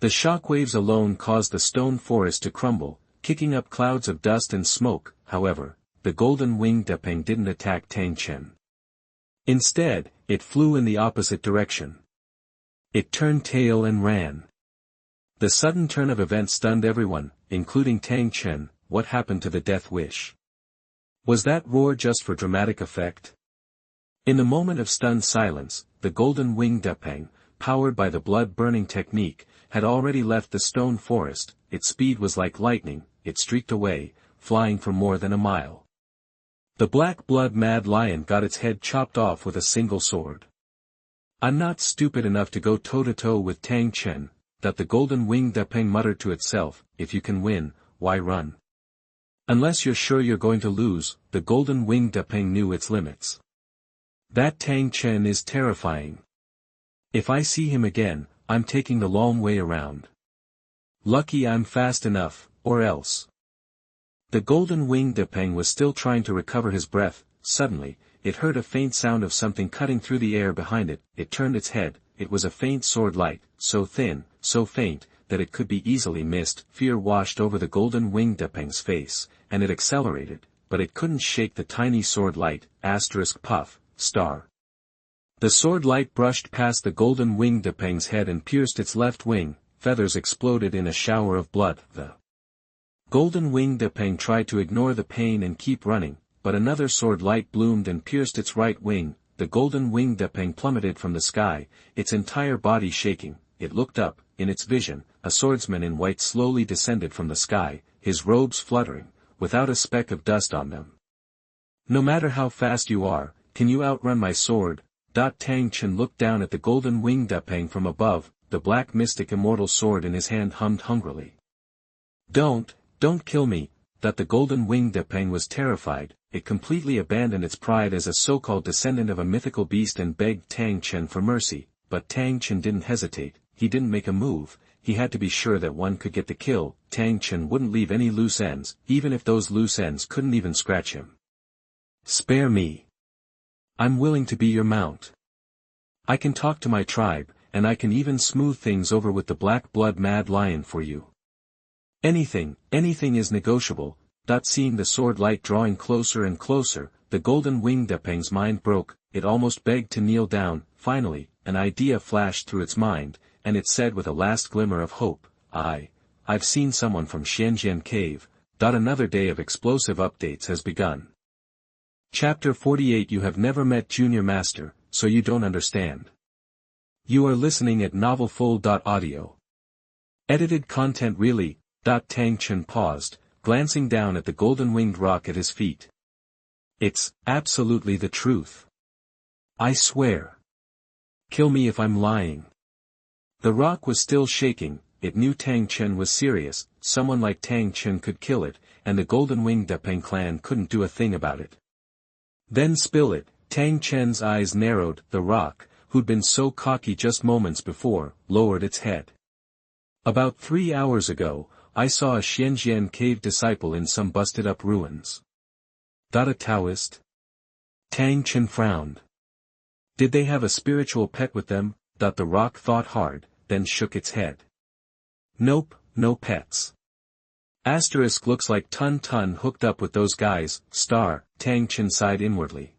The shockwaves alone caused the stone forest to crumble, kicking up clouds of dust and smoke. However, the Golden Winged Depang didn't attack Tang Chen. Instead, it flew in the opposite direction. It turned tail and ran. The sudden turn of events stunned everyone, including Tang Chen. What happened to the death wish? Was that roar just for dramatic effect? In the moment of stunned silence, the Golden Winged Depang, powered by the blood-burning technique, had already left the stone forest. Its speed was like lightning. It streaked away, flying for more than a mile. The black blood mad lion got its head chopped off with a single sword. I'm not stupid enough to go toe-to-toe with Tang Chen. The Golden Winged Depang muttered to itself. If you can win, why run? Unless you're sure you're going to lose. The Golden Winged Depang knew its limits. That Tang Chen is terrifying. If I see him again, I'm taking the long way around. Lucky I'm fast enough, or else. The Golden Winged Depang was still trying to recover his breath. Suddenly, it heard a faint sound of something cutting through the air behind it. It turned its head. It was a faint sword light, so thin, so faint, that it could be easily missed. Fear washed over the Golden Winged Depang's face, and it accelerated, but it couldn't shake the tiny sword light. Puff, star. The sword light brushed past the Golden Winged Depang's head and pierced its left wing. Feathers exploded in a shower of blood. The Golden Winged Depang tried to ignore the pain and keep running, but another sword light bloomed and pierced its right wing. The Golden Winged Depang plummeted from the sky, its entire body shaking. It looked up. In its vision, a swordsman in white slowly descended from the sky, his robes fluttering, without a speck of dust on them. No matter how fast you are, can you outrun my sword? Tang Chen looked down at the Golden Winged Depang from above. The black mystic immortal sword in his hand hummed hungrily. Don't kill me. The Golden Winged Depang was terrified. It completely abandoned its pride as a so-called descendant of a mythical beast and begged Tang Chen for mercy. But Tang Chen didn't hesitate. He didn't make a move. He had to be sure that one could get the kill. Tang Chen wouldn't leave any loose ends, even if those loose ends couldn't even scratch him. Spare me. I'm willing to be your mount. I can talk to my tribe, and I can even smooth things over with the black blood mad lion for you. Anything is negotiable. Seeing the sword light drawing closer and closer, the golden winged Depeng's mind broke, it almost begged to kneel down. Finally, an idea flashed through its mind, and it said with a last glimmer of hope, I've seen someone from Xianjian Cave. Another day of explosive updates has begun. Chapter 48. You have never met Junior Master, so you don't understand. You are listening at novelfull.audio. Edited content really. Tang Chen paused, glancing down at the golden-winged rock at his feet. It's absolutely the truth. I swear. Kill me if I'm lying. The rock was still shaking. It knew Tang Chen was serious. Someone like Tang Chen could kill it, and the golden-winged Depeng clan couldn't do a thing about it. Then spill it. Tang Chen's eyes narrowed. The rock, who'd been so cocky just moments before, lowered its head. About 3 hours ago, I saw a Xianjian cave disciple in some busted-up ruins. A Taoist? Tang Chen frowned. Did they have a spiritual pet with them? The rock thought hard, then shook its head. Nope, no pets. Asterisk looks like Tuntun hooked up with those guys. Tang Chen sighed inwardly.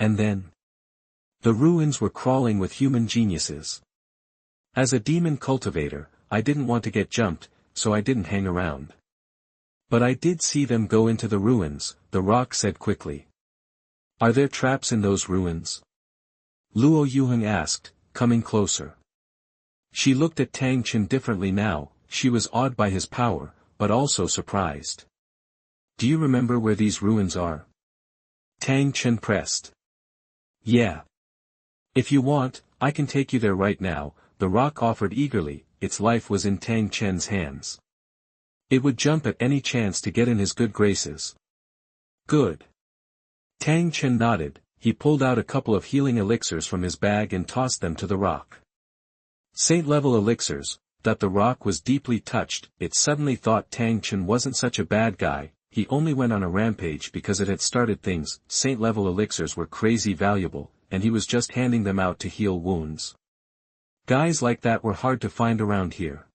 And then? The ruins were crawling with human geniuses. As a demon cultivator, I didn't want to get jumped, so I didn't hang around. But I did see them go into the ruins, the rock said quickly. Are there traps in those ruins? Luo Yuheng asked, coming closer. She looked at Tang Chen differently now. She was awed by his power, but also surprised. Do you remember where these ruins are? Tang Chen pressed. Yeah. If you want, I can take you there right now, the rock offered eagerly. Its life was in Tang Chen's hands. It would jump at any chance to get in his good graces. Good. Tang Chen nodded. He pulled out a couple of healing elixirs from his bag and tossed them to the rock. Saint-level elixirs. The rock was deeply touched. It suddenly thought Tang Chen wasn't such a bad guy. He only went on a rampage because it had started things. Saint-level elixirs were crazy valuable, and he was just handing them out to heal wounds. Guys like that were hard to find around here.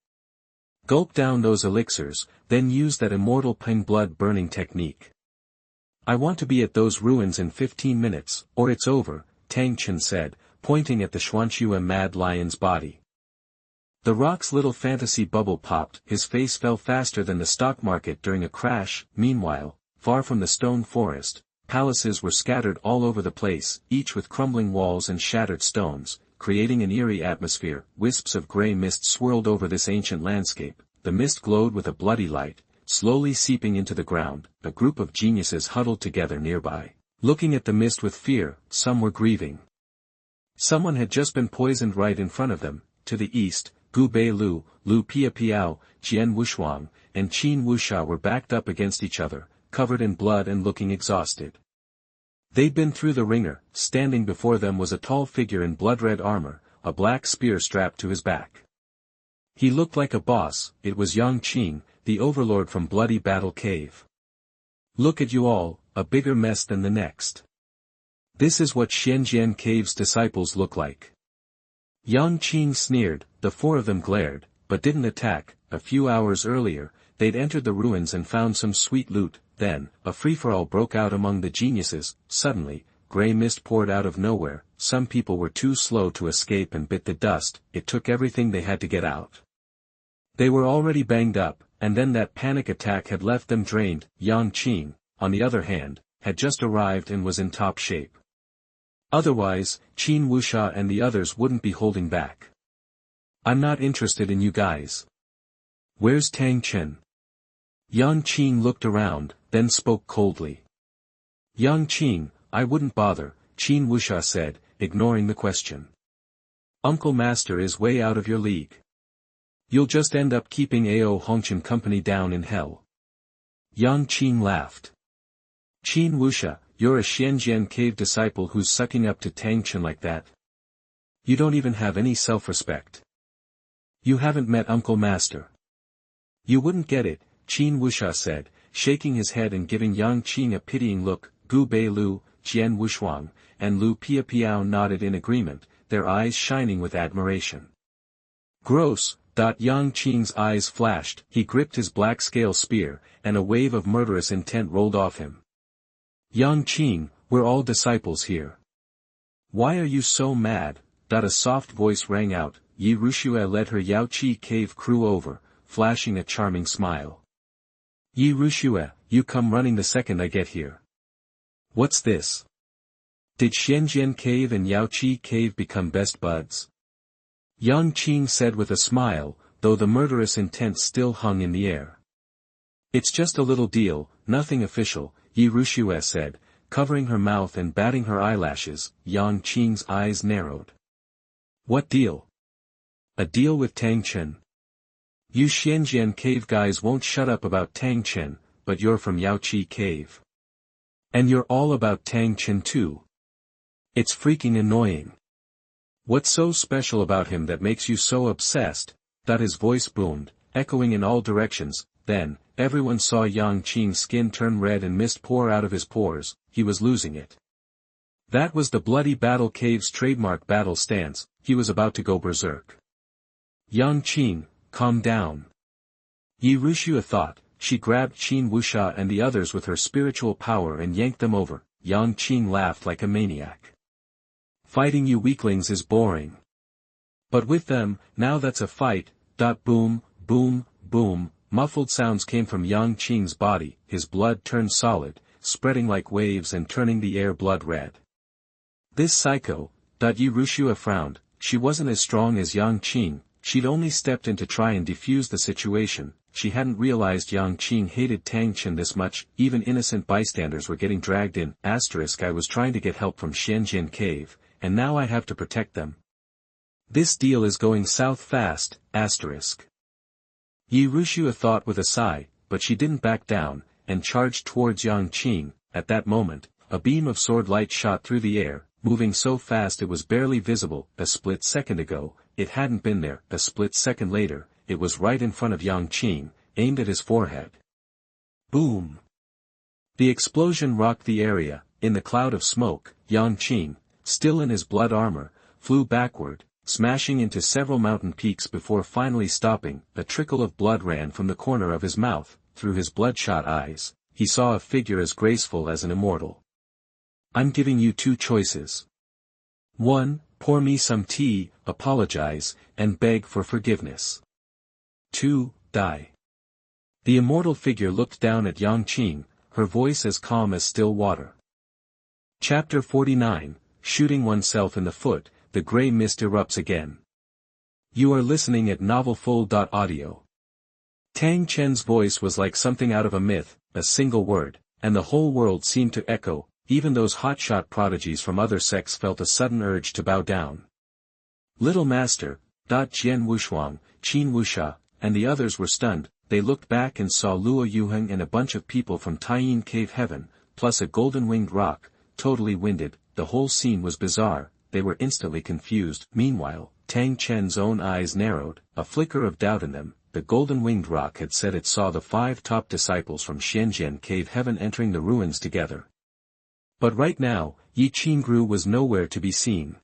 Gulp down those elixirs, then use that immortal ping blood burning technique. I want to be at those ruins in 15 minutes, or it's over, Tang Chen said, pointing at the Xuanhuan mad lion's body. The rock's little fantasy bubble popped. His face fell faster than the stock market during a crash. Meanwhile, far from the stone forest, palaces were scattered all over the place, each with crumbling walls and shattered stones, creating an eerie atmosphere. Wisps of gray mist swirled over this ancient landscape. The mist glowed with a bloody light, slowly seeping into the ground. A group of geniuses huddled together nearby, looking at the mist with fear. Some were grieving. Someone had just been poisoned right in front of them. To the east, Gu Bei Lu, Lu Pia Piao, Jian Wushuang, and Qin Wusha were backed up against each other, covered in blood and looking exhausted. They'd been through the ringer. Standing before them was a tall figure in blood-red armor, a black spear strapped to his back. He looked like a boss. It was Yang Qing, the overlord from Bloody Battle Cave. Look at you all, a bigger mess than the next. This is what Xianjian Cave's disciples look like. Yang Qing sneered. The four of them glared, but didn't attack. A few hours earlier, they'd entered the ruins and found some sweet loot. Then, a free-for-all broke out among the geniuses. Suddenly, grey mist poured out of nowhere. Some people were too slow to escape and bit the dust. It took everything they had to get out. They were already banged up, and then that panic attack had left them drained. Yang Qing, on the other hand, had just arrived and was in top shape. Otherwise, Qin Wusha and the others wouldn't be holding back. I'm not interested in you guys. Where's Tang Chen? Yang Qing looked around, then spoke coldly. Yang Qing, I wouldn't bother, Qin Wusha said, ignoring the question. Uncle Master is way out of your league. You'll just end up keeping Ao Hongchen Company down in hell. Yang Qing laughed. Qin Wusha, you're a Xianjian cave disciple who's sucking up to Tang Chen like that? You don't even have any self-respect. You haven't met Uncle Master. You wouldn't get it, Qin Wusha said, shaking his head and giving Yang Qing a pitying look. Gu Bei Lu, Jian Wushuang, and Lu Pia Piao nodded in agreement. their eyes shining with admiration. Gross! Yang Qing's eyes flashed, he gripped his black scale spear, and a wave of murderous intent rolled off him. Yang Qing, we're all disciples here. Why are you so mad? A soft voice rang out. Yi Rushue led her Yaoqi cave crew over, flashing a charming smile. Yi Rushue, you come running the second I get here. What's this? Did Xianjian Cave and Yaoqi Cave become best buds? Yang Qing said with a smile, though the murderous intent still hung in the air. It's just a little deal, nothing official, Yi Rushue said, covering her mouth and batting her eyelashes. Yang Qing's eyes narrowed. What deal? A deal with Tang Chen? You Xianjian Cave guys won't shut up about Tang Chen, but you're from Yaoqi Cave. And you're all about Tang Chen too. It's freaking annoying. What's so special about him that makes you so obsessed? His voice boomed, echoing in all directions. Then, everyone saw Yang Qing's skin turn red and mist pour out of his pores. He was losing it. That was the Bloody Battle Cave's trademark battle stance. He was about to go berserk. Yang Qing, calm down. Yi Rushue thought. She grabbed Qin Wuxia and the others with her spiritual power and yanked them over. Yang Qing laughed like a maniac. Fighting you weaklings is boring. But with them, now that's a fight. Boom, boom, boom, muffled sounds came from Yang Qing's body, his blood turned solid, spreading like waves and turning the air blood red. This psycho, Yi Rushue frowned, she wasn't as strong as Yang Qing, she'd only stepped in to try and defuse the situation, she hadn't realized Yang Qing hated Tang Chen this much, even innocent bystanders were getting dragged in, *I was trying to get help from Xianjian Cave, and now I have to protect them. This deal is going south fast, Yi Rushue thought with a sigh, but she didn't back down, and charged towards Yang Qing. At that moment, a beam of sword light shot through the air, moving so fast it was barely visible. A split second ago, it hadn't been there. A split second later, it was right in front of Yang Qing, aimed at his forehead. Boom! The explosion rocked the area. In the cloud of smoke, Yang Qing, still in his blood armor, flew backward, smashing into several mountain peaks before finally stopping. A trickle of blood ran from the corner of his mouth. Through his bloodshot eyes, he saw a figure as graceful as an immortal. I'm giving you two choices. 1. Pour me some tea, apologize, and beg for forgiveness. 2. Die. The immortal figure looked down at Yang Qing, her voice as calm as still water. Chapter 49, Shooting Oneself in the Foot. The gray mist erupts again. You are listening at novelfull.audio. Tang Chen's voice was like something out of a myth, a single word, and the whole world seemed to echo. Even those hotshot prodigies from other sects felt a sudden urge to bow down. Little Master, Jian Wuxuang, Qin Wuxia, and the others were stunned. They looked back and saw Luo Yuheng and a bunch of people from Taiyin Cave Heaven, plus a golden-winged rock, totally winded. The whole scene was bizarre. They were instantly confused. Meanwhile, Tang Chen's own eyes narrowed, a flicker of doubt in them. The golden-winged rock had said it saw the 5 top disciples from Xianjian Cave Heaven entering the ruins together. But right now, Yi Qingru was nowhere to be seen.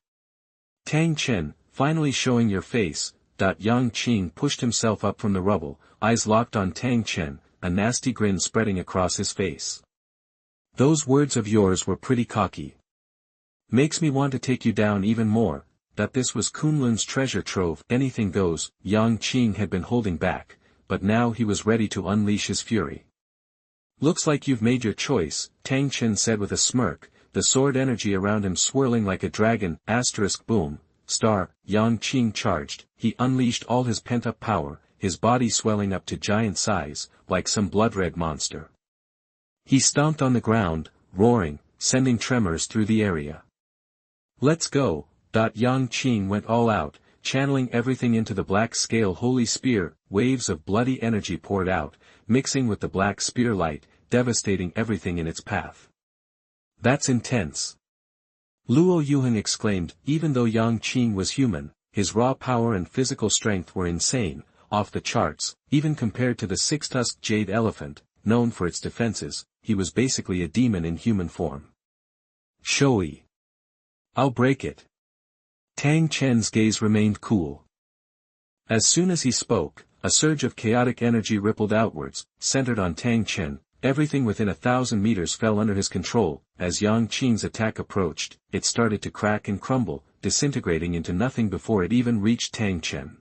Tang Chen, finally showing your face. Yang Qing pushed himself up from the rubble, eyes locked on Tang Chen, a nasty grin spreading across his face. Those words of yours were pretty cocky. Makes me want to take you down even more. This was Kunlun's treasure trove. Anything goes. Yang Qing had been holding back, but now he was ready to unleash his fury. Looks like you've made your choice, Tang Chen said with a smirk, the sword energy around him swirling like a dragon. Boom, star, Yang Qing charged. He unleashed all his pent-up power, his body swelling up to giant size, like some blood-red monster. He stomped on the ground, roaring, sending tremors through the area. Let's go. Yang Qing went all out, channeling everything into the black scale holy spear. Waves of bloody energy poured out, mixing with the black spear light, devastating everything in its path. That's intense. Luo Yuheng exclaimed. Even though Yang Qing was human, his raw power and physical strength were insane, off the charts. Even compared to the 6-tusked jade elephant, known for its defenses, he was basically a demon in human form. Showy. I'll break it. Tang Chen's gaze remained cool. As soon as he spoke, a surge of chaotic energy rippled outwards, centered on Tang Chen. Everything within 1,000 meters fell under his control. As Yang Qing's attack approached, it started to crack and crumble, disintegrating into nothing before it even reached Tang Chen.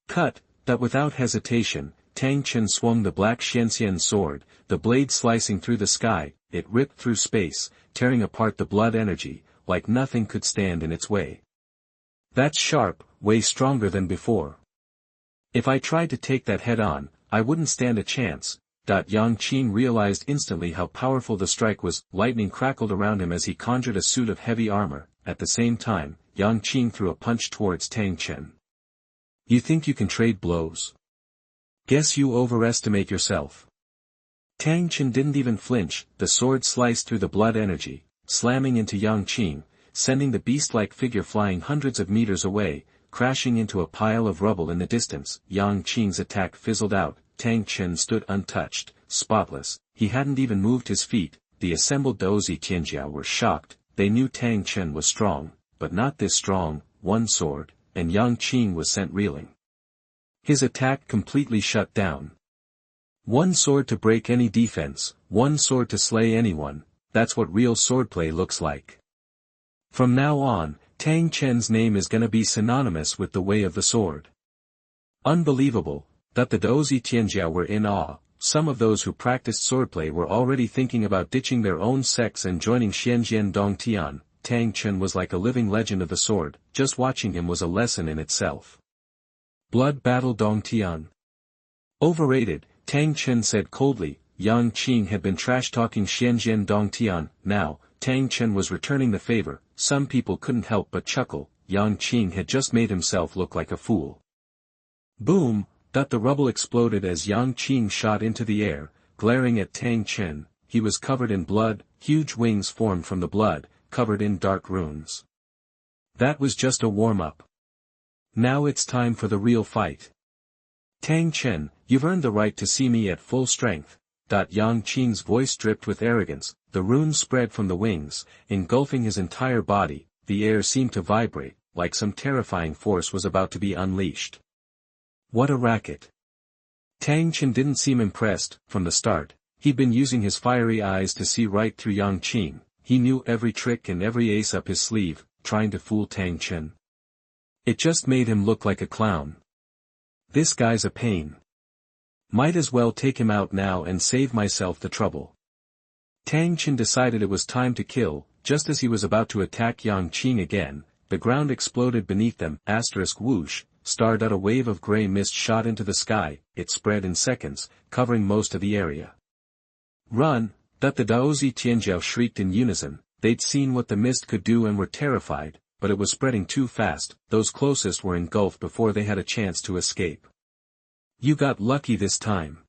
Cut, that without hesitation, Tang Chen swung the black Xianxian sword, the blade slicing through the sky. It ripped through space, tearing apart the blood energy, like nothing could stand in its way. That's sharp, way stronger than before. If I tried to take that head on, I wouldn't stand a chance. Yang Qing realized instantly how powerful the strike was. Lightning crackled around him as he conjured a suit of heavy armor. At the same time, Yang Qing threw a punch towards Tang Chen. You think you can trade blows? Guess you overestimate yourself. Tang Chen didn't even flinch. The sword sliced through the blood energy, slamming into Yang Qing, sending the beast-like figure flying hundreds of meters away, crashing into a pile of rubble in the distance. Yang Qing's attack fizzled out. Tang Chen stood untouched, spotless. He hadn't even moved his feet. The assembled Daozi Tianjiao were shocked. They knew Tang Chen was strong, but not this strong. One sword, and Yang Qing was sent reeling. His attack completely shut down. One sword to break any defense, one sword to slay anyone. That's what real swordplay looks like. From now on, Tang Chen's name is gonna be synonymous with the way of the sword. Unbelievable. That the Daozi Tianjiao were in awe. Some of those who practiced swordplay were already thinking about ditching their own sects and joining Xianjian Dongtian. Tang Chen was like a living legend of the sword. Just watching him was a lesson in itself. Blood battle Dongtian. Overrated, Tang Chen said coldly. Yang Qing had been trash-talking Xianjian Dongtian. Now, Tang Chen was returning the favor. Some people couldn't help but chuckle. Yang Qing had just made himself look like a fool. Boom! The rubble exploded as Yang Qing shot into the air, glaring at Tang Chen. He was covered in blood. Huge wings formed from the blood, covered in dark runes. That was just a warm-up. Now it's time for the real fight. Tang Chen, you've earned the right to see me at full strength. Yang Qing's voice dripped with arrogance. The runes spread from the wings, engulfing his entire body. The air seemed to vibrate, like some terrifying force was about to be unleashed. What a racket. Tang Chen didn't seem impressed. From the start, he'd been using his fiery eyes to see right through Yang Qing. He knew every trick and every ace up his sleeve, trying to fool Tang Chen. It just made him look like a clown. This guy's a pain. Might as well take him out now and save myself the trouble. Tang Chen decided it was time to kill. Just as he was about to attack Yang Qing again, the ground exploded beneath them. Whoosh. A wave of grey mist shot into the sky. It spread in seconds, covering most of the area. Run! The Daozi Tianjiao shrieked in unison. They'd seen what the mist could do and were terrified, but it was spreading too fast. Those closest were engulfed before they had a chance to escape. You got lucky this time.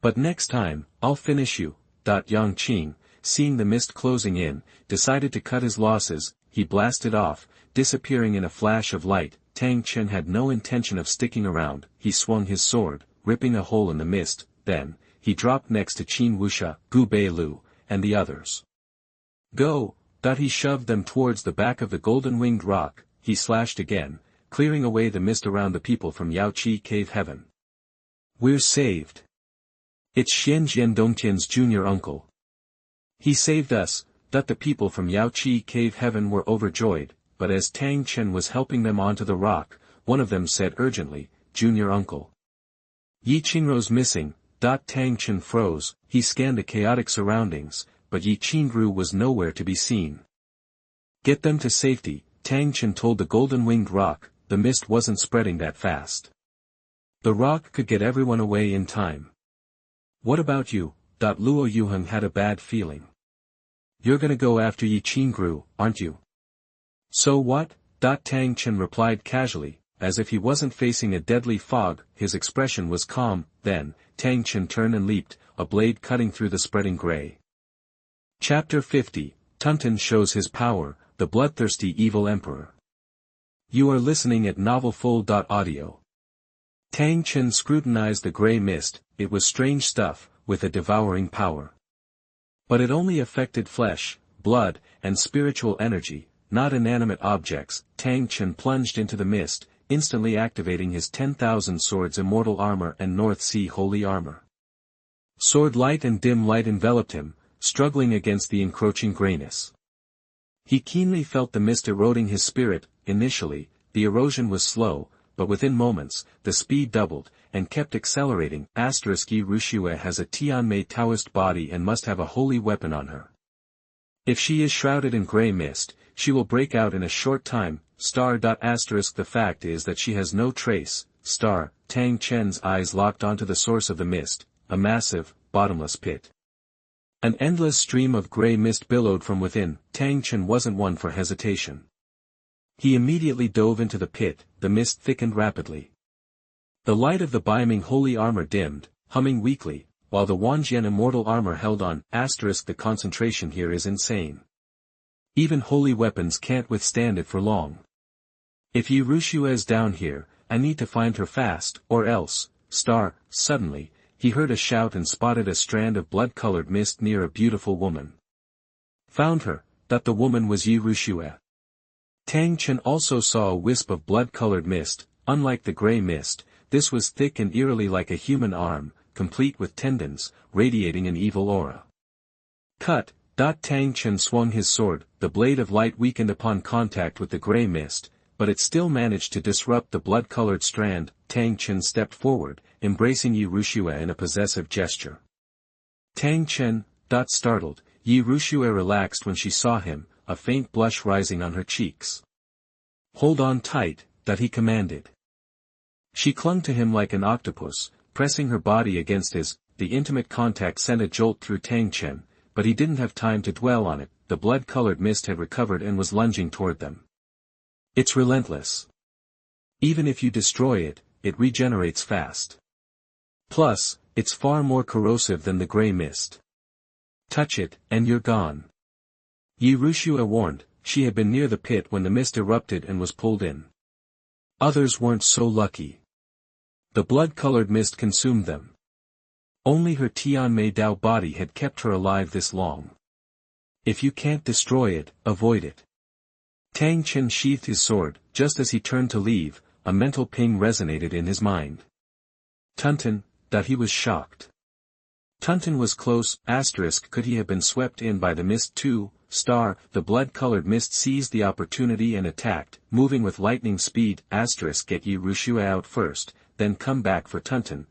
But next time, I'll finish you. Yang Qing, seeing the mist closing in, decided to cut his losses. He blasted off, disappearing in a flash of light. Tang Chen had no intention of sticking around. He swung his sword, ripping a hole in the mist. Then, he dropped next to Qin Wuxia, Gu Beilu, and the others. Go! He shoved them towards the back of the golden-winged rock. He slashed again, clearing away the mist around the people from Yaoqi Cave Heaven. We're saved. It's Xianjian Dongtian's junior uncle. He saved us. The people from Yaoqi Cave Heaven were overjoyed. But as Tang Chen was helping them onto the rock, one of them said urgently, Junior uncle. Yi Qingruo's missing. Tang Chen froze. He scanned the chaotic surroundings, but Yi Qingruo was nowhere to be seen. Get them to safety, Tang Chen told the golden-winged rock. The mist wasn't spreading that fast. The rock could get everyone away in time. What about you? Luo Yuheng had a bad feeling. You're gonna go after Yi Qingruo, aren't you? So what? Tang Chen replied casually, as if he wasn't facing a deadly fog. His expression was calm. Then, Tang Chen turned and leaped, a blade cutting through the spreading gray. Chapter 50, Tuntun shows his power, the bloodthirsty evil emperor. You are listening at novelfull.audio. Tang Chen scrutinized the gray mist. It was strange stuff, with a devouring power. But it only affected flesh, blood, and spiritual energy, not inanimate objects. Tang Chen plunged into the mist, instantly activating his 10,000 swords immortal armor and North Sea holy armor. Sword light and dim light enveloped him, struggling against the encroaching grayness. He keenly felt the mist eroding his spirit. Initially, the erosion was slow, but within moments, the speed doubled, and kept accelerating. Yi Rushue has a Tianmei Taoist body and must have a holy weapon on her. If she is shrouded in grey mist, she will break out in a short time. The fact is that she has no trace. Tang Chen's eyes locked onto the source of the mist, a massive, bottomless pit. An endless stream of grey mist billowed from within. Tang Chen wasn't one for hesitation. He immediately dove into the pit. The mist thickened rapidly. The light of the beaming holy armor dimmed, humming weakly, while the Wanjian immortal armor held on. The concentration here is insane. Even holy weapons can't withstand it for long. If Yi Rushue's down here, I need to find her fast, or else. Suddenly, he heard a shout and spotted a strand of blood-colored mist near a beautiful woman. Found her. That the woman was Yi Rushue. Tang Chen also saw a wisp of blood-colored mist. Unlike the grey mist, this was thick and eerily like a human arm, complete with tendons, radiating an evil aura. Cut. Tang Chen swung his sword. The blade of light weakened upon contact with the grey mist, but it still managed to disrupt the blood-colored strand. Tang Chen stepped forward, embracing Yi Rushue in a possessive gesture. Tang Chen. Startled, Yi Rushue relaxed when she saw him, a faint blush rising on her cheeks. Hold on tight, he commanded. She clung to him like an octopus, pressing her body against his. The intimate contact sent a jolt through Tang Chen, but he didn't have time to dwell on it. The blood-colored mist had recovered and was lunging toward them. It's relentless. Even if you destroy it, it regenerates fast. Plus, it's far more corrosive than the grey mist. Touch it, and you're gone. Yi Rushue warned. She had been near the pit when the mist erupted and was pulled in. Others weren't so lucky. The blood-colored mist consumed them. Only her Tianmei Dao body had kept her alive this long. If you can't destroy it, avoid it. Tang Chen sheathed his sword. Just as he turned to leave, a mental ping resonated in his mind. Tuntun. He was shocked. Tuntun was close. Could he have been swept in by the mist too? The blood-colored mist seized the opportunity and attacked, moving with lightning speed. Get Yi Rushue out first, then come back for Tuntun.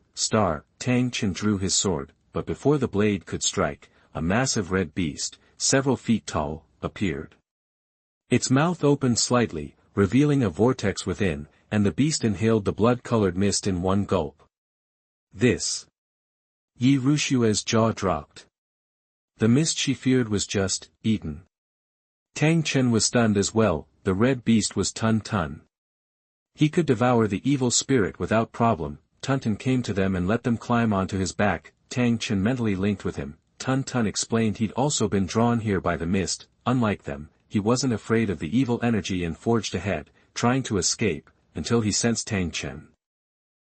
Tang Chen drew his sword, but before the blade could strike, a massive red beast, several feet tall, appeared. Its mouth opened slightly, revealing a vortex within, and the beast inhaled the blood-colored mist in one gulp. This. Yi Rushue's jaw dropped. The mist she feared was just eaten. Tang Chen was stunned as well. The red beast was Tuntun. He could devour the evil spirit without problem. Tuntun came to them and let them climb onto his back. Tang Chen mentally linked with him. Tuntun explained he'd also been drawn here by the mist. Unlike them, he wasn't afraid of the evil energy and forged ahead, trying to escape, until he sensed Tang Chen.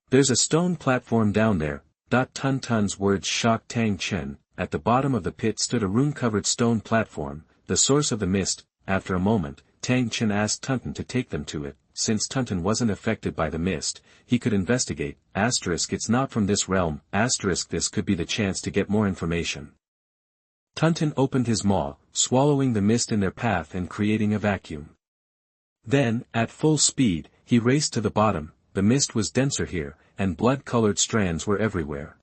There's a stone platform down there. Tuntun's words shocked Tang Chen. At the bottom of the pit stood a rune-covered stone platform, the source of the mist. After a moment, Tang Chen asked Tuntun to take them to it. Since Tuntun wasn't affected by the mist, he could investigate. It's not from this realm. This could be the chance to get more information. Tuntun opened his maw, swallowing the mist in their path and creating a vacuum. Then, at full speed, he raced to the bottom. The mist was denser here, and blood-colored strands were everywhere.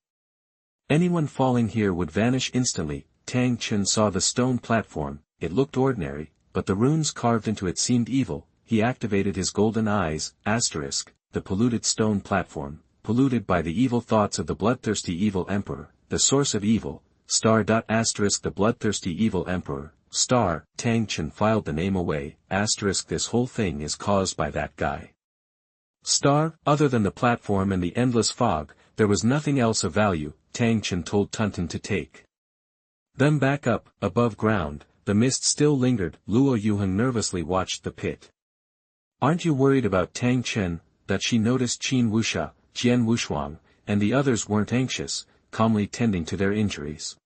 Anyone falling here would vanish instantly. Tang Chen saw the stone platform. It looked ordinary, but the runes carved into it seemed evil. He activated his golden eyes. The polluted stone platform, polluted by the evil thoughts of the bloodthirsty evil emperor, the source of evil. The bloodthirsty evil emperor. Tang Chen filed the name away. This whole thing is caused by that guy. Other than the platform and the endless fog, there was nothing else of value. Tang Chen told Tuntun to take them back up, above ground. The mist still lingered. Luo Yuheng nervously watched the pit. Aren't you worried about Tang Chen? That she noticed Qin Wuxia, Jian Wushuang, and the others weren't anxious, calmly tending to their injuries.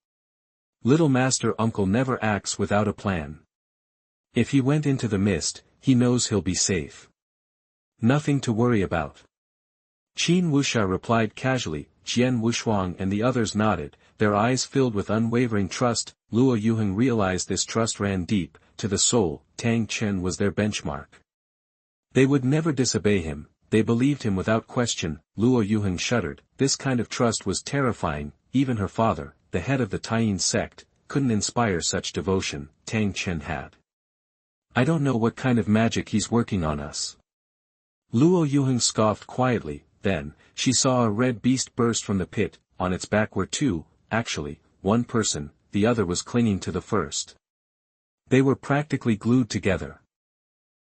Little Master Uncle never acts without a plan. If he went into the mist, he knows he'll be safe. Nothing to worry about. Qin Wuxia replied casually. Jian Wuxuang and the others nodded, their eyes filled with unwavering trust. Luo Yuheng realized this trust ran deep, to the soul. Tang Chen was their benchmark. They would never disobey him, they believed him without question. Luo Yuheng shuddered, this kind of trust was terrifying. Even her father, the head of the Taiyin sect, couldn't inspire such devotion. Tang Chen had. I don't know what kind of magic he's working on us. Luo Yuheng scoffed quietly. Then, she saw a red beast burst from the pit. On its back were two, actually, one person, the other was clinging to the first. They were practically glued together.